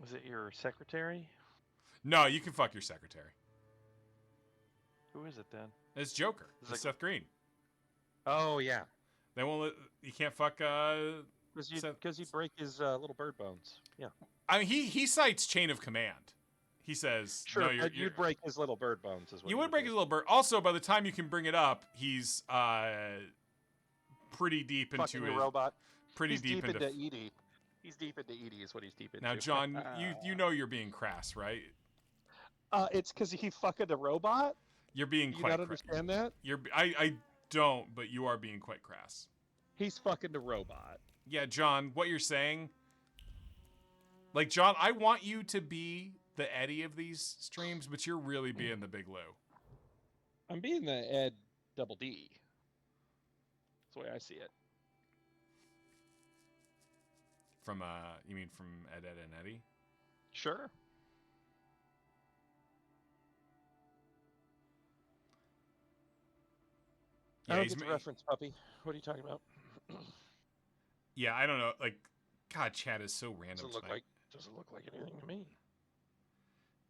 Was it your secretary? No, you can fuck your secretary. Who is it then? It's Joker. It's It's like- Seth Green. Oh, yeah. They won't let, you can't fuck Seth. Because you'd break his little bird bones. Yeah. I mean, he cites chain of command. He says, Sure, no, you're, but you'd break his little bird bones as well. you would break his little bird. Also, by the time you can bring it up, he's pretty deep into fucking his robot. pretty He's deep into. Edie. He's deep into Edie is what he's deep into. Now, John, you know you're being crass, right? It's because he fucking a robot? You're being You quite. not understand that? I don't, but you are being quite crass. He's fucking the robot. Yeah, John, what you're saying. Like, John, I want you to be the Eddie of these streams, but you're really being the Big Lou. I'm being the Ed Double D. That's the way I see it. From you mean from Ed, Ed, and Eddie? Sure. I Yeah, don't he's get the ma- reference, puppy. What are you talking about? Yeah, I don't know. Like, God, chat is so random. Doesn't look like anything to me.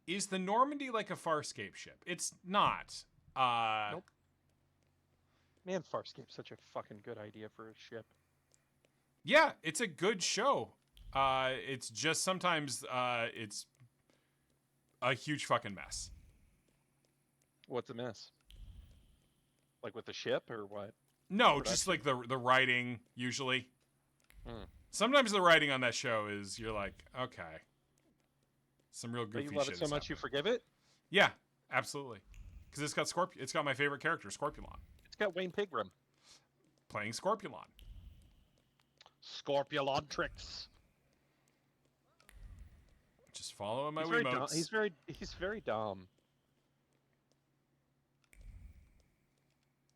Is the Normandy like a Farscape ship? It's not. Nope. Man, Farscape's such a fucking good idea for a ship. Yeah, it's a good show. It's just sometimes it's a huge fucking mess. What's a mess? Like with the ship or what? No, just like the writing usually. Sometimes the writing on that show is you're like, okay, some real goofy But shit. you love it so is much you happening. forgive it? Yeah, absolutely. Because it's got It's got my favorite character, Scorpulon, It's got Wayne Pigram. playing Scorpulon. Scorpulon tricks. Just following my He's very dumb. Wiimotes. He's very dumb.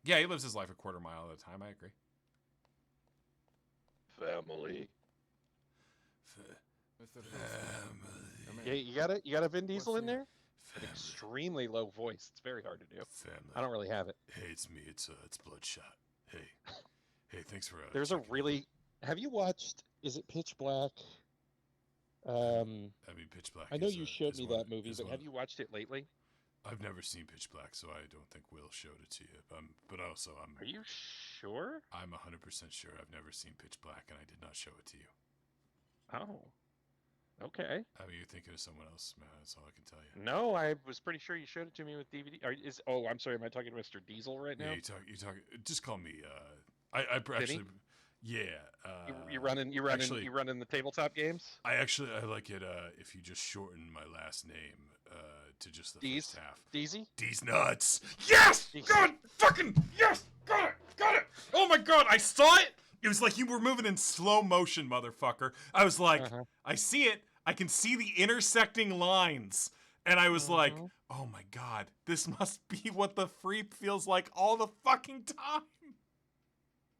Yeah, he lives his life a quarter mile at a time. I agree. Family. Yeah, you got a Vin Diesel in there? An extremely low voice. It's very hard to do. Family. I don't really have it. Hey, it's me. It's Bloodshot. Hey, thanks for. There's a really. Have you watched? Is it Pitch Black? I mean, Pitch Black. I know is you a- showed is me one- that movie, is but one- have you watched it lately? I've never seen Pitch Black, so I don't think Will showed it to you. But also, Are you sure? I'm 100% sure I've never seen Pitch Black, and I did not show it to you. Oh. Okay. I mean, you're thinking of someone else, man. That's all I can tell you. No, I was pretty sure you showed it to me with DVD. I'm sorry. Am I talking to Mr. Diesel right now? Yeah, you talk. Just call me. Actually. Yeah. You running the tabletop games? I like it if you just shorten my last name to just the Deez? first half. Deezy? D's nuts. Yes! Deez. God fucking yes! Got it! got it. Oh my god, I saw it. It was like you were moving in slow motion, motherfucker. I was like, I see it. I can see the intersecting lines. And I was like, oh my god, this must be what the Freep feels like all the fucking time.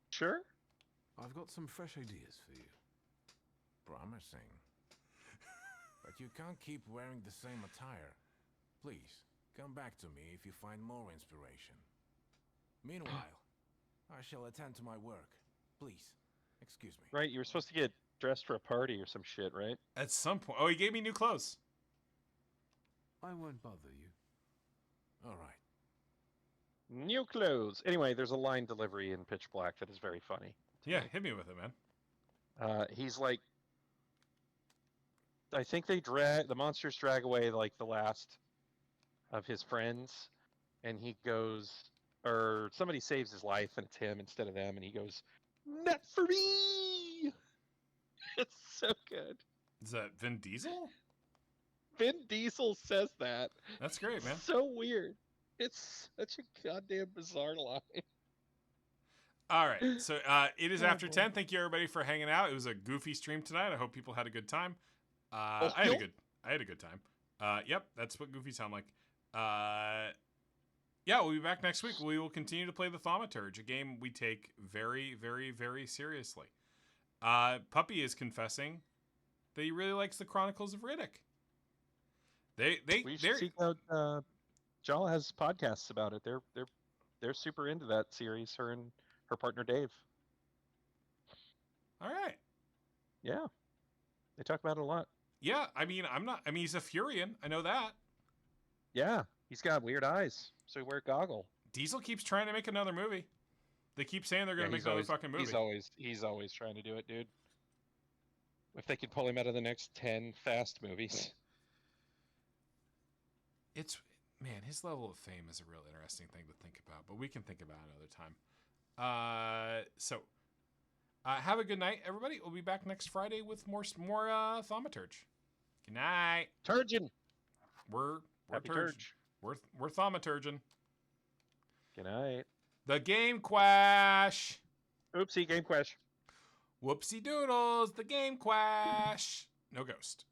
Sure. I've got some fresh ideas for you. Promising. But you can't keep wearing the same attire. Please, come back to me if you find more inspiration. Meanwhile, I shall attend to my work. Please, excuse me. Right, you were supposed to get dressed for a party or some shit, right? At some point. Oh, he gave me new clothes. I won't bother you. All right. New clothes. Anyway, there's a line delivery in Pitch Black that is very funny. Yeah, hit me with it, man. He's like, I think the monsters drag away like the last of his friends, and he goes, or somebody saves his life and it's him instead of them, and he goes, "Not for me." It's so good. Is that Vin Diesel? Vin Diesel says that. That's great, man. It's so weird. It's such a goddamn bizarre line. All right, so it is after 10. Thank you everybody for hanging out. It was a goofy stream tonight. I hope people had a good time. I had a good time. Yep, that's what goofy sound like. Yeah, we'll be back next week. We will continue to play the Thaumaturge, a game we take very, very, very seriously. Puppy is confessing that he really likes the Chronicles of Riddick. We should seek out. Jala has podcasts about it. They're super into that series. Her and her partner Dave. All right. Yeah, they talk about it a lot. Yeah, I mean, he's a Furion. I know that. Yeah, he's got weird eyes, so he wears goggle. Diesel keeps trying to make another movie. They keep saying they're going to make another fucking movie. He's always trying to do it, dude. If they could pull him out of the next 10 Fast movies. Man, his level of fame is a real interesting thing to think about, but we can think about it another time. So have a good night, everybody. We'll be back next Friday with more Thaumaturge. Good night. Turgeon. We're Happy Turge. Turge. We're Thaumaturging. Good night. The Game Quash. Oopsie, Game Quash. Whoopsie doodles. The Game Quash. No ghost.